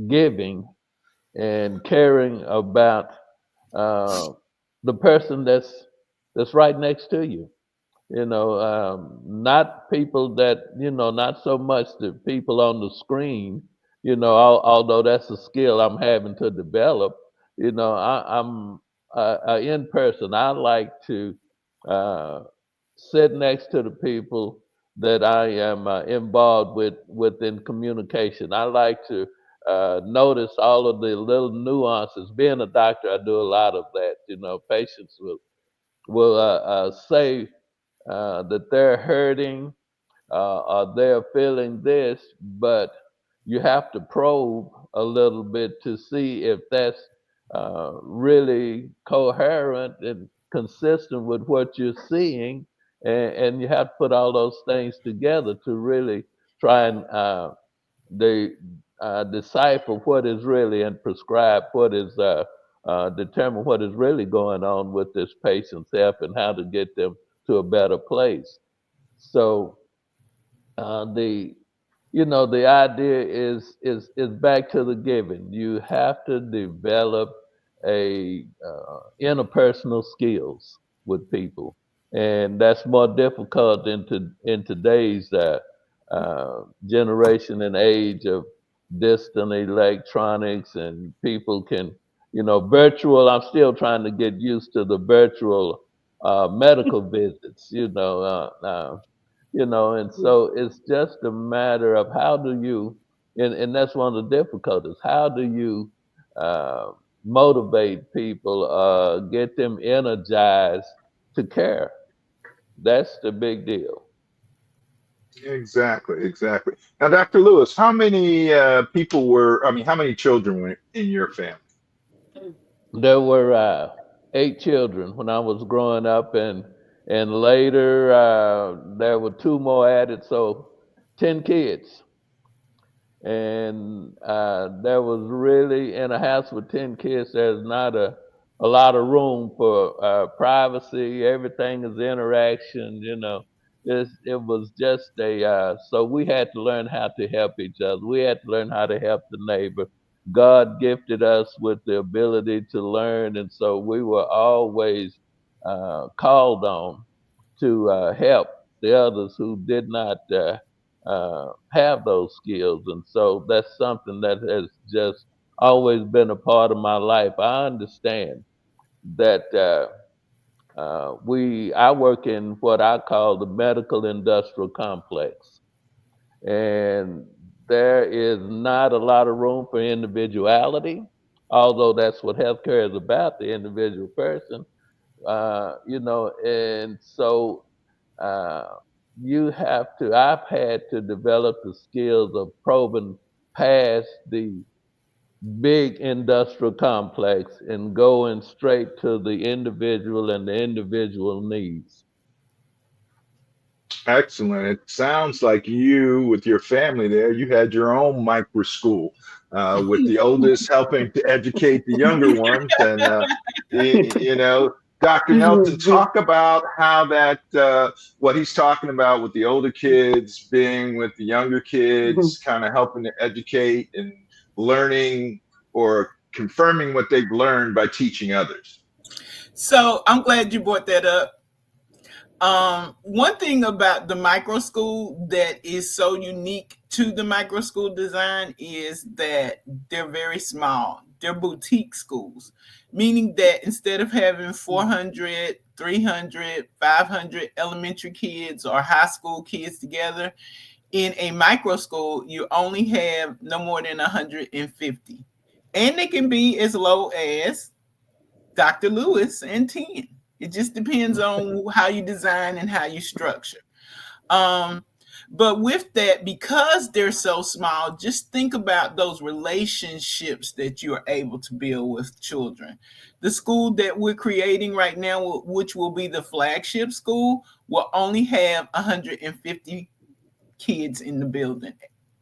giving and caring about uh, the person that's right next to you. Not people that, not so much the people on the screen. Although that's a skill I'm having to develop. I'm in person. I like to uh, sit next to the people that I am involved within communication. I like to notice all of the little nuances. Being a doctor, I do a lot of that. Patients will say that they're hurting or they're feeling this, but you have to probe a little bit to see if that's really coherent and consistent with what you're seeing. And you have to put all those things together to really try and they decipher what is really and prescribe what is determine what is really going on with this patient's health and how to get them to a better place. So the the idea is back to the giving. You have to develop a interpersonal skills with people, and that's more difficult in today's generation and age of distant electronics, and people can virtual. I'm still trying to get used to the virtual medical visits. And so it's just a matter of how do you, and that's one of the difficulties. How do you uh, motivate people, get them energized to care? That's the big deal. Exactly, exactly. Now, Dr. Lewis, how many how many children were in your family? There were 8 children when I was growing up, and later there were two more added, so 10 kids. And there was really, in a house with 10 kids, there's not a lot of room for privacy. Everything is interaction. It was just so we had to learn how to help each other. We had to learn how to help the neighbor. God gifted us with the ability to learn, and so we were always called on to help the others who did not have those skills. And so that's something that has just always been a part of my life. I understand that I work in what I call the medical industrial complex, and there is not a lot of room for individuality, although that's what healthcare is about, the individual person. And so uh, I've had to develop the skills of probing past the big industrial complex and going straight to the individual and the individual needs. Excellent. It sounds like you, with your family there, you had your own micro school, with the oldest helping to educate the younger ones. And, you know, Dr. Nelson, talk about how that, what he's talking about with the older kids being with the younger kids, kind of helping to educate and learning or confirming what they've learned by teaching others. So I'm glad you brought that up. One thing about the micro school that is so unique to the micro school design is that they're very small. They're boutique schools, meaning that instead of having 400, 300, 500 elementary kids or high school kids together, in a micro school, you only have no more than 150. And they can be as low as Dr. Lewis and 10. It just depends on how you design and how you structure. Um, but with that, because they're so small, just think about those relationships that you're able to build with children. The school that we're creating right now, which will be the flagship school, will only have 150 kids in the building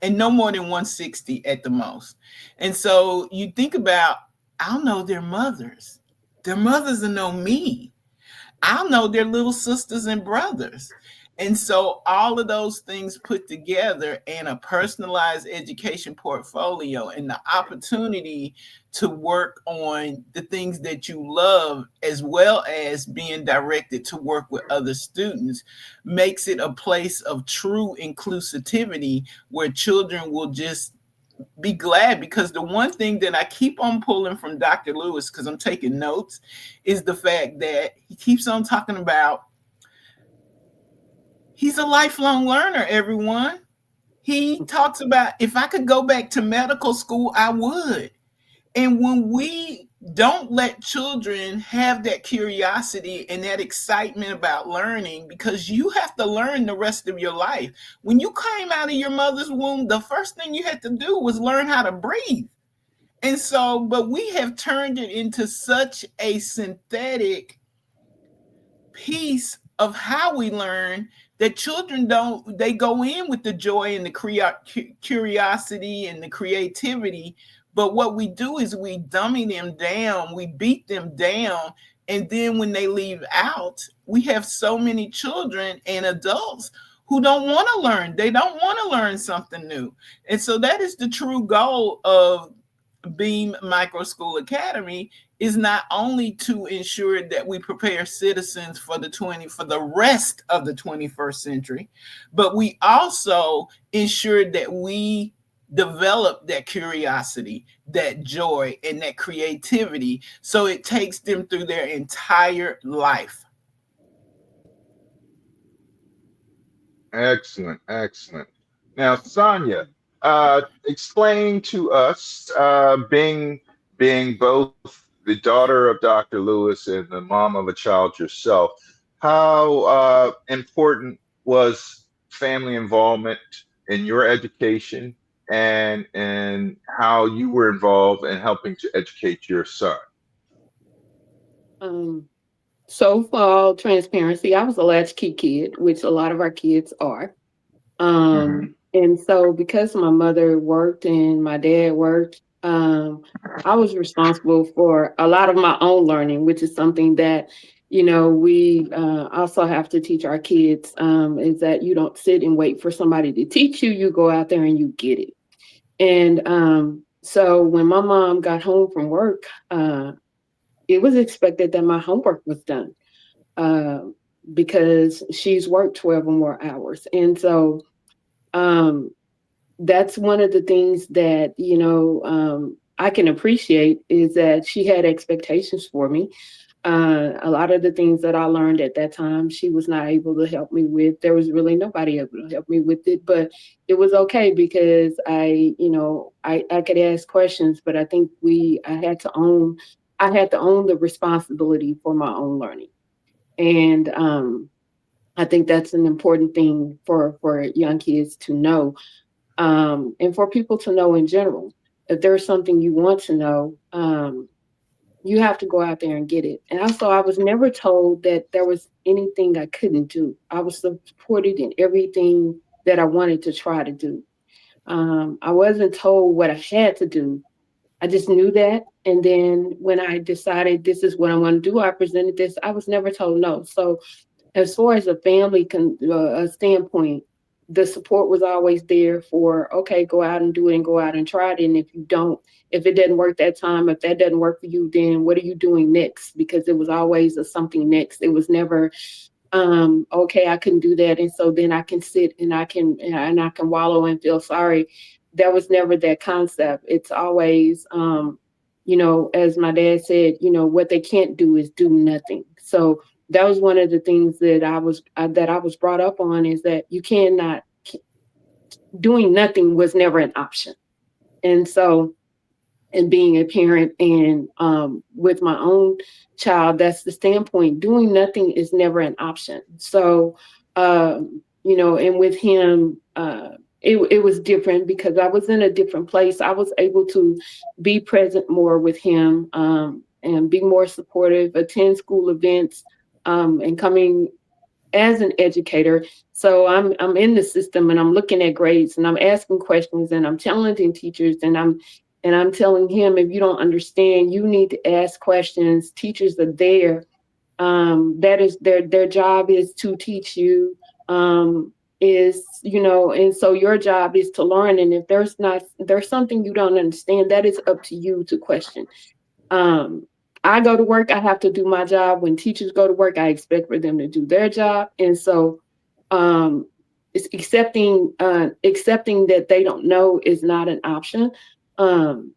and no more than 160 at the most. And so you think about, I'll know their mothers. Their mothers will know me. I'll know their little sisters and brothers. And so all of those things put together and a personalized education portfolio and the opportunity to work on the things that you love, as well as being directed to work with other students, makes it a place of true inclusivity where children will just be glad. Because the one thing that I keep on pulling from Dr. Lewis, because I'm taking notes, is the fact that he keeps on talking about he's a lifelong learner, everyone. He talks about, if I could go back to medical school, I would. And when we don't let children have that curiosity and that excitement about learning, because you have to learn the rest of your life. When you came out of your mother's womb, the first thing you had to do was learn how to breathe. And so, but we have turned it into such a synthetic piece of how we learn that children don't, they go in with the joy and the curiosity and the creativity, but what we do is we dummy them down, we beat them down, and then when they leave out, we have so many children and adults who don't want to learn. They don't want to learn something new. And so that is the true goal of B.E.A.M Micro School Academy, is not only to ensure that we prepare citizens for the rest of the 21st century, but we also ensure that we develop that curiosity, that joy, and that creativity, so it takes them through their entire life. Excellent, excellent. Now, Sonia, explain to us, being both the daughter of Dr. Lewis and the mom of a child yourself, how important was family involvement in your education, and how you were involved in helping to educate your son? Um, so for all transparency, I was a latchkey kid, which a lot of our kids are. Hmm. And so because my mother worked and my dad worked, I was responsible for a lot of my own learning, which is something that, we also have to teach our kids, is that you don't sit and wait for somebody to teach you, you go out there and you get it. And so when my mom got home from work, it was expected that my homework was done, uh, because she's worked 12 or more hours. And so um, that's one of the things that, I can appreciate, is that she had expectations for me. A lot of the things that I learned at that time, she was not able to help me with. There was really nobody able to help me with it, but it was okay because I could ask questions, but I think I had to own the responsibility for my own learning. And I think that's an important thing for young kids to know, and for people to know in general. If there's something you want to know, You have to go out there and get it. And also, I was never told that there was anything I couldn't do. I was supported in everything that I wanted to try to do. I wasn't told what I had to do. I just knew that. And then when I decided this is what I want to do, I presented this. I was never told no. So as far as a family a standpoint, the support was always there for, okay, go out and do it and go out and try it. And if you don't, if it doesn't work that time, if that doesn't work for you, then what are you doing next? Because it was always a something next. It was never okay, I couldn't do that, and so then I can sit and I can wallow and feel sorry. That was never that concept. It's always as my dad said, what they can't do is do nothing. So that was one of the things that I was brought up on, is that you cannot, doing nothing was never an option. And so, and being a parent, and with my own child, that's the standpoint. Doing nothing is never an option. So and with him, it was different because I was in a different place. I was able to be present more with him, and be more supportive, attend school events, and coming as an educator. So I'm in the system, and I'm looking at grades, and I'm asking questions, and I'm challenging teachers, and I'm telling him, if you don't understand, you need to ask questions. Teachers are there. That is their job, is to teach you. And so your job is to learn. And if there's something you don't understand, that is up to you to question. Um, I go to work, I have to do my job. When teachers go to work, I expect for them to do their job. And so um, it's accepting that they don't know is not an option. Um,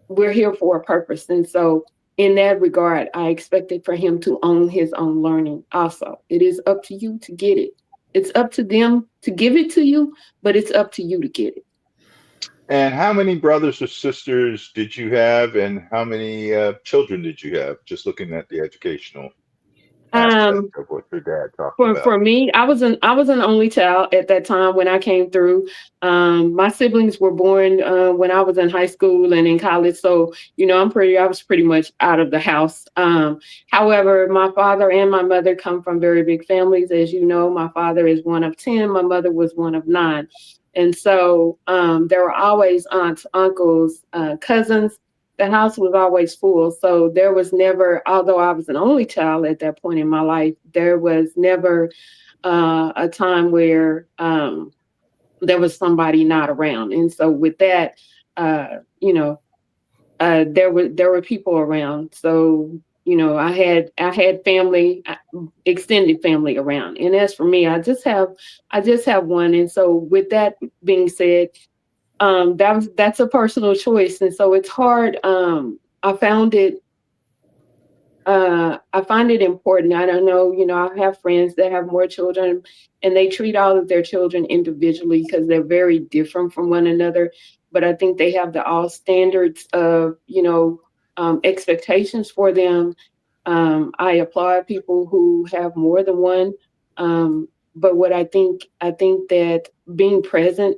we're here for a purpose. And so in that regard, I expected for him to own his own learning also. It is up to you to get it. It's up to them to give it to you, but it's up to you to get it. And how many brothers or sisters did you have, and how many children did you have? Just looking at the educational aspect Um, of what your dad talked for about. me, I was an only child at that time when I came through. My siblings were born when I was in high school and in college, so I was pretty much out of the house. However, my father and my mother come from very big families. As you know, my father is one of 10, my mother was one of 9, and so there were always aunts, uncles, cousins. The house was always full. So there was never, although I was an only child at that point in my life, there was never a time where there was somebody not around. And so with that, uh, you know, there were people around. So I had family, extended family around. And as for me, I just have one. And so with that being said, that's a personal choice, and so it's hard. I find it important. I don't know, I have friends that have more children, and they treat all of their children individually because they're very different from one another. But I think they have the all standards of, expectations for them. I applaud people who have more than one. But I think that being present,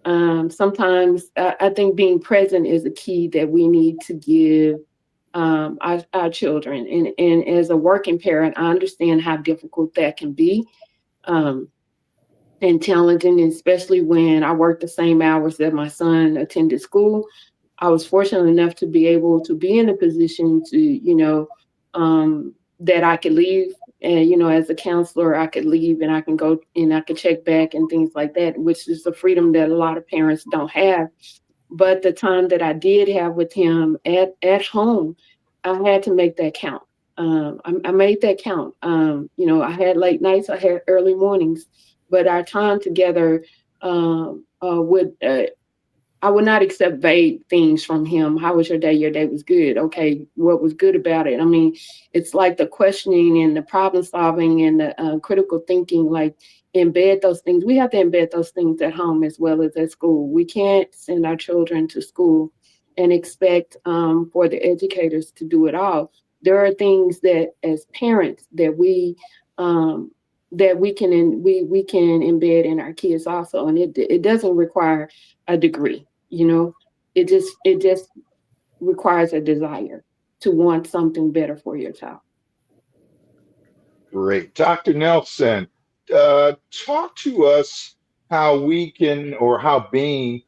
sometimes I think being present is a key that we need to give our children. And as a working parent, I understand how difficult that can be, um, and challenging, especially when I worked the same hours that my son attended school. I was fortunate enough to be able to be in a position to, that I could leave. And, as a counselor, I could leave and I can go and I could check back and things like that, which is a freedom that a lot of parents don't have. But the time that I did have with him at home, I had to make that count. I made that count. I had late nights, I had early mornings, but our time together would I would not accept vague things from him. How was your day? Your day was good. Okay, what was good about it? I mean, it's like the questioning and the problem solving and the critical thinking, like embed those things. We have to embed those things at home as well as at school. We can't send our children to school and expect for the educators to do it all. There are things that as parents um, that we can embed in our kids also, and it doesn't require a degree. It just requires a desire. to want something better for your child. Great. Dr. Nelson, talk to us how we can, or how Beam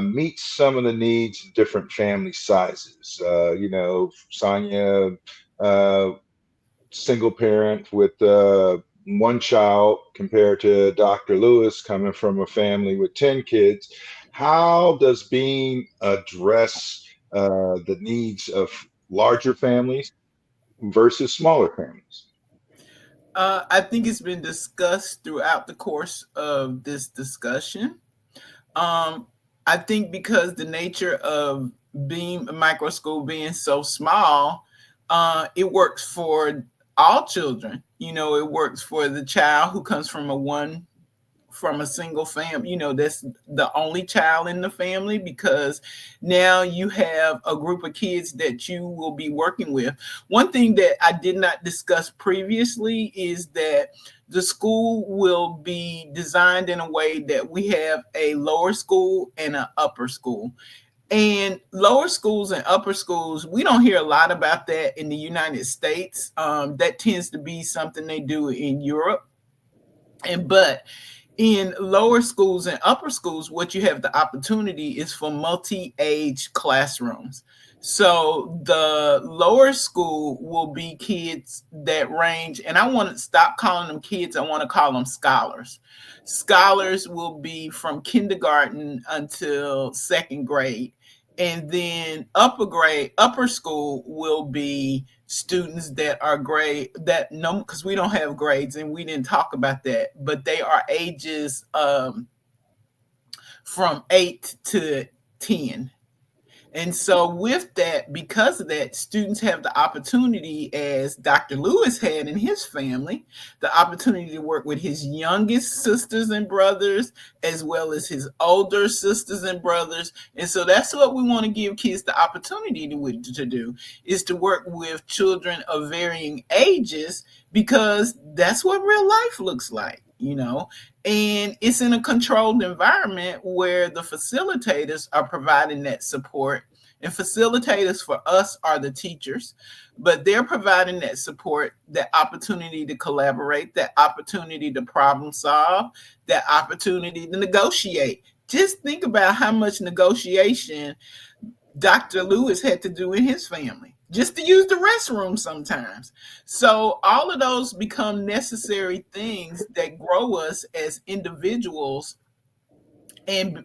meets some of the needs of different family sizes. Sonia, uh, single parent with one child compared to Dr. Lewis coming from a family with 10 kids. How does Beam address the needs of larger families versus smaller families? I think it's been discussed throughout the course of this discussion. Um, I think because the nature of Beam Micro School being so small, it works for all children. It works for the child who comes from a single family, that's the only child in the family, because now you have a group of kids that you will be working with. One thing that I did not discuss previously is that the school will be designed in a way that we have a lower school and an upper school. And lower schools and upper schools, we don't hear a lot about that in the United States. That tends to be something they do in Europe. But in lower schools and upper schools, what you have the opportunity is for multi-age classrooms. So the lower school will be kids that range, and I want to stop calling them kids, I want to call them scholars. Scholars will be from kindergarten until second grade. And then upper school will be students that are grade that no, because we don't have grades and we didn't talk about that, but they are ages from 8 to 10. And so, with that, because of that, students have the opportunity, as Dr. Lewis had in his family, the opportunity to work with his youngest sisters and brothers, as well as his older sisters and brothers. And so, that's what we want to give kids the opportunity to do, is to work with children of varying ages, because that's what real life looks like. And it's in a controlled environment where the facilitators are providing that support. And facilitators for us are the teachers, but they're providing that support, that opportunity to collaborate, that opportunity to problem solve, that opportunity to negotiate. Just think about how much negotiation Dr. Lewis had to do in his family just to use the restroom sometimes. So all of those become necessary things that grow us as individuals, and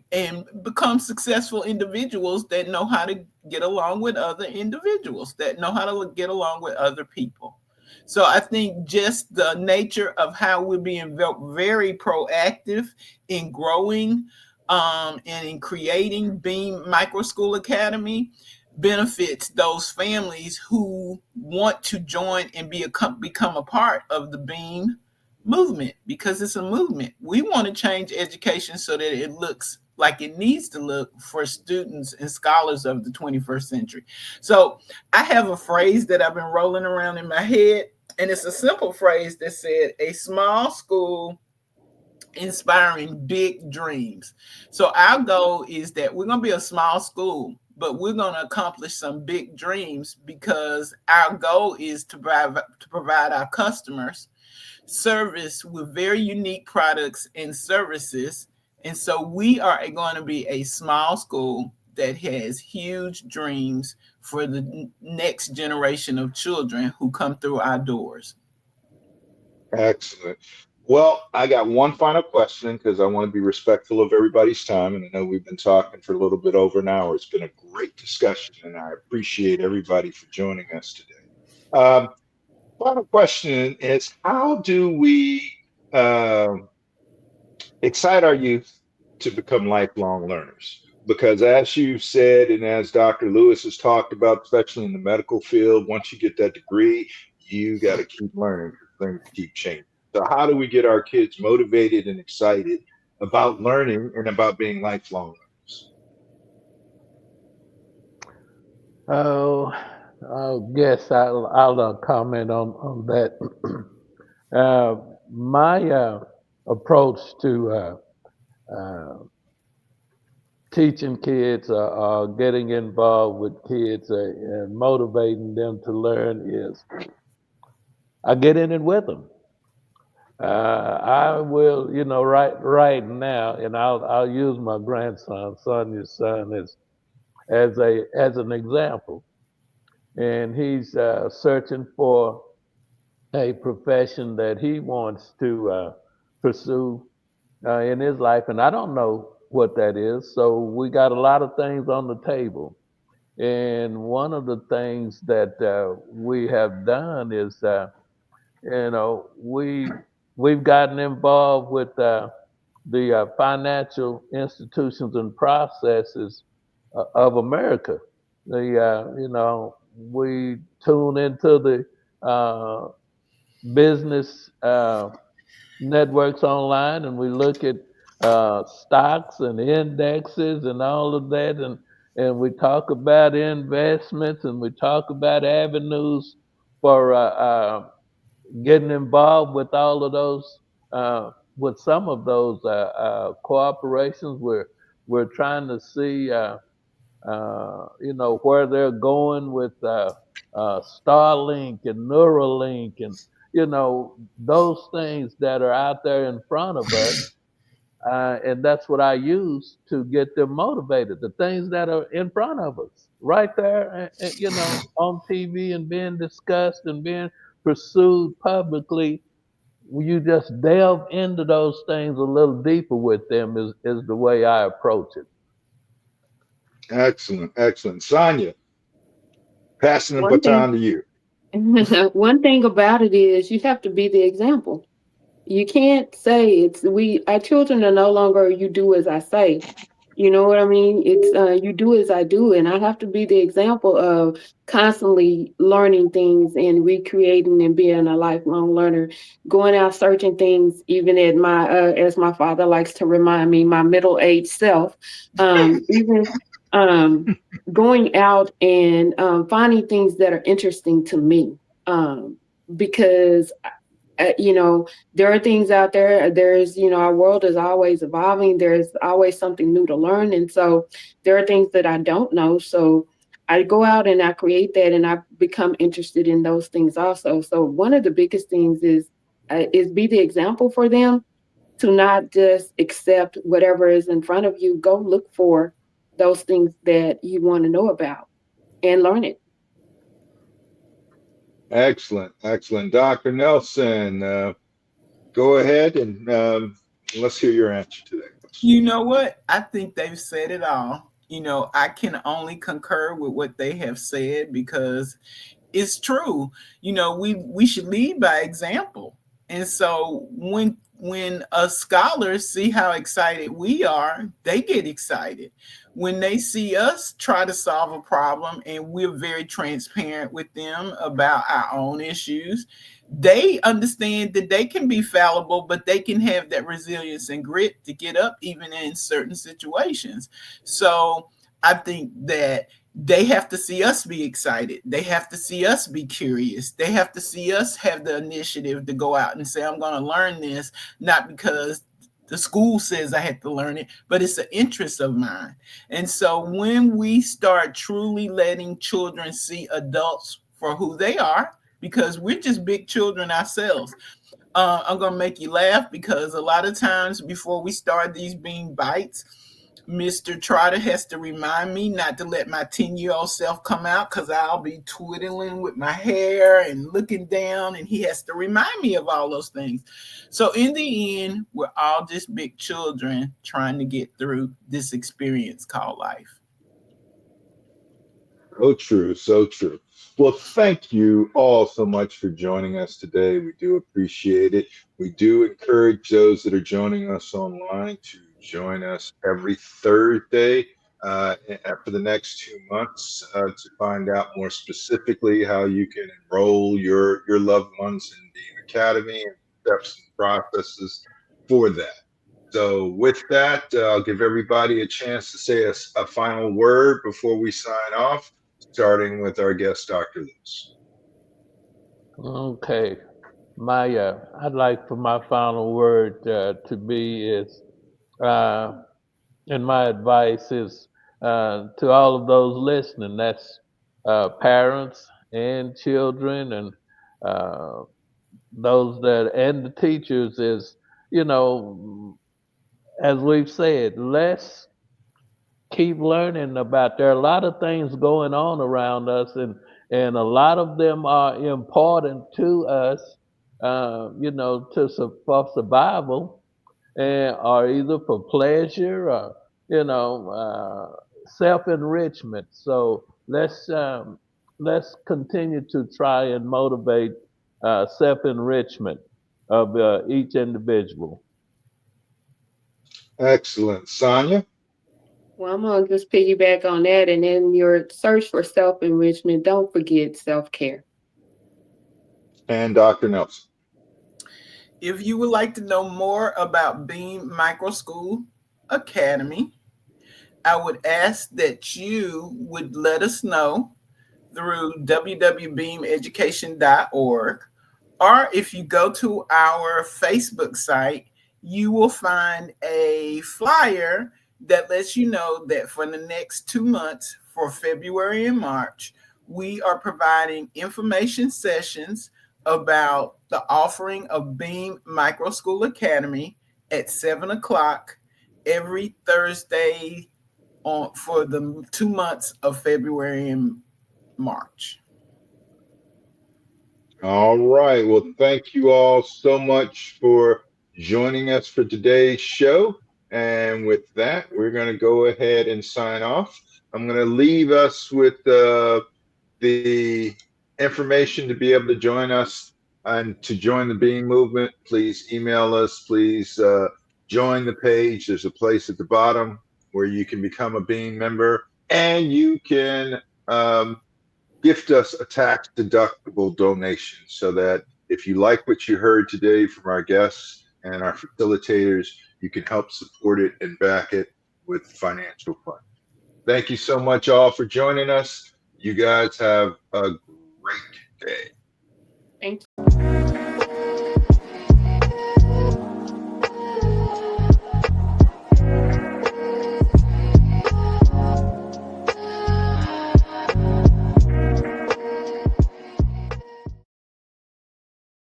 become successful individuals that know how to get along with other individuals, that know how to get along with other people. So I think just the nature of how we're being very proactive in growing, and in creating Beam Micro School Academy benefits those families who want to join and become a part of the Beam movement, because it's a movement. We want to change education so that it looks like it needs to look for students and scholars of the 21st century. So I have a phrase that I've been rolling around in my head, and it's a simple phrase that said, a small school inspiring big dreams. So our goal is that we're going to be a small school, but we're going to accomplish some big dreams, because our goal is to provide our customers service with very unique products and services. And so we are going to be a small school that has huge dreams for the next generation of children who come through our doors. Excellent. Well, I got one final question because I want to be respectful of everybody's time. And I know we've been talking for a little bit over an hour. It's been a great discussion, and I appreciate everybody for joining us today. Um, Final question is, how do we excite our youth to become lifelong learners? Because as you said, and as Dr. Lewis has talked about, especially in the medical field, once you get that degree, you got to keep learning because things keep changing. So how do we get our kids motivated and excited about learning and about being lifelong learners? Oh, I guess I'll comment on that. uh, my approach to uh, teaching kids or getting involved with kids and motivating them to learn is I get in it with them. I will, right now, and I'll use my grandson, Sonia's son, as an example, and he's searching for a profession that he wants to pursue in his life, and I don't know what that is. So we got a lot of things on the table, and one of the things that we have done is, we've gotten involved with the financial institutions and processes of America. We tune into the business networks online, and we look at stocks and indexes and all of that, and we talk about investments, and we talk about avenues for getting involved with all of those, with some of those corporations. We're trying to see, where they're going with Starlink and Neuralink, and those things that are out there in front of us. And that's what I use to get them motivated. The things that are in front of us, right there, on TV and being discussed and being pursued publicly. You just delve into those things a little deeper with them is the way I approach it. Excellent, excellent. Sonia, passing the One thing baton to you. one thing about it is you have to be the example. You can't say it's we our children are no longer you do as I say. You know what I mean? It's you do as I do, and I have to be the example of constantly learning things and recreating and being a lifelong learner, going out searching things, even at my as my father likes to remind me, my middle aged self, even um, going out and finding things that are interesting to me, because there are things out there. There's, our world is always evolving. There's always something new to learn. And so there are things that I don't know. So I go out and I create that and I become interested in those things also. So one of the biggest things is be the example for them to not just accept whatever is in front of you. Go look for those things that you want to know about and learn it. Excellent, excellent. Dr. Nelson, go ahead and let's hear your answer to that question. You know what? I think they've said it all. I can only concur with what they have said because it's true. We should lead by example. And so when scholars see how excited we are, they get excited. When they see us try to solve a problem and we're very transparent with them about our own issues, they understand that they can be fallible, but they can have that resilience and grit to get up even in certain situations. So I think that they have to see us be excited. They have to see us be curious. They have to see us have the initiative to go out and say, I'm going to learn this, not because the school says I had to learn it, but it's an interest of mine. And so when we start truly letting children see adults for who they are, because we're just big children ourselves. I'm going to make you laugh because a lot of times before we start these bean bites, Mr. Trotter has to remind me not to let my 10-year-old self come out because I'll be twiddling with my hair and looking down, and he has to remind me of all those things. So in the end, we're all just big children trying to get through this experience called life. So true, so true. Well, thank you all so much for joining us today. We do appreciate it. We do encourage those that are joining us online to join us every Thursday for the next 2 months to find out more specifically how you can enroll your loved ones in the academy and steps and processes for that. So, with that, I'll give everybody a chance to say a final word before we sign off, starting with our guest, Dr. Lewis. Okay. I'd like for my final word to be is, uh, And my advice is to all of those listening, that's parents and children and uh, those that and the teachers is, you know, as we've said, let's keep learning about. There are a lot of things going on around us, and a lot of them are important to us, for survival, and or either for pleasure or self enrichment. So let's continue to try and motivate self enrichment of each individual. Excellent. Sonia Well, I'm gonna just piggyback on that, and in your search for self enrichment, don't forget self care. and Dr. Nelson. If you would like to know more about Beam Micro School Academy, I would ask that you would let us know through www.beameducation.org, or if you go to our Facebook site, you will find a flyer that lets you know that for the next 2 months, for February and March, we are providing information sessions about the offering of Beam Micro School Academy at 7 o'clock every Thursday for the 2 months of February and March. All right. Well, thank you all so much for joining us for today's show. And with that, we're going to go ahead and sign off. I'm going to leave us with the information to be able to join us and to join the Being movement. Please email us. Please join the page. There's a place at the bottom where you can become a Being member, and you can gift us a tax deductible donation, so that if you like what you heard today from our guests and our facilitators, you can help support it and back it with financial funds. Thank you so much all for joining us. You guys have a great day. Thank you.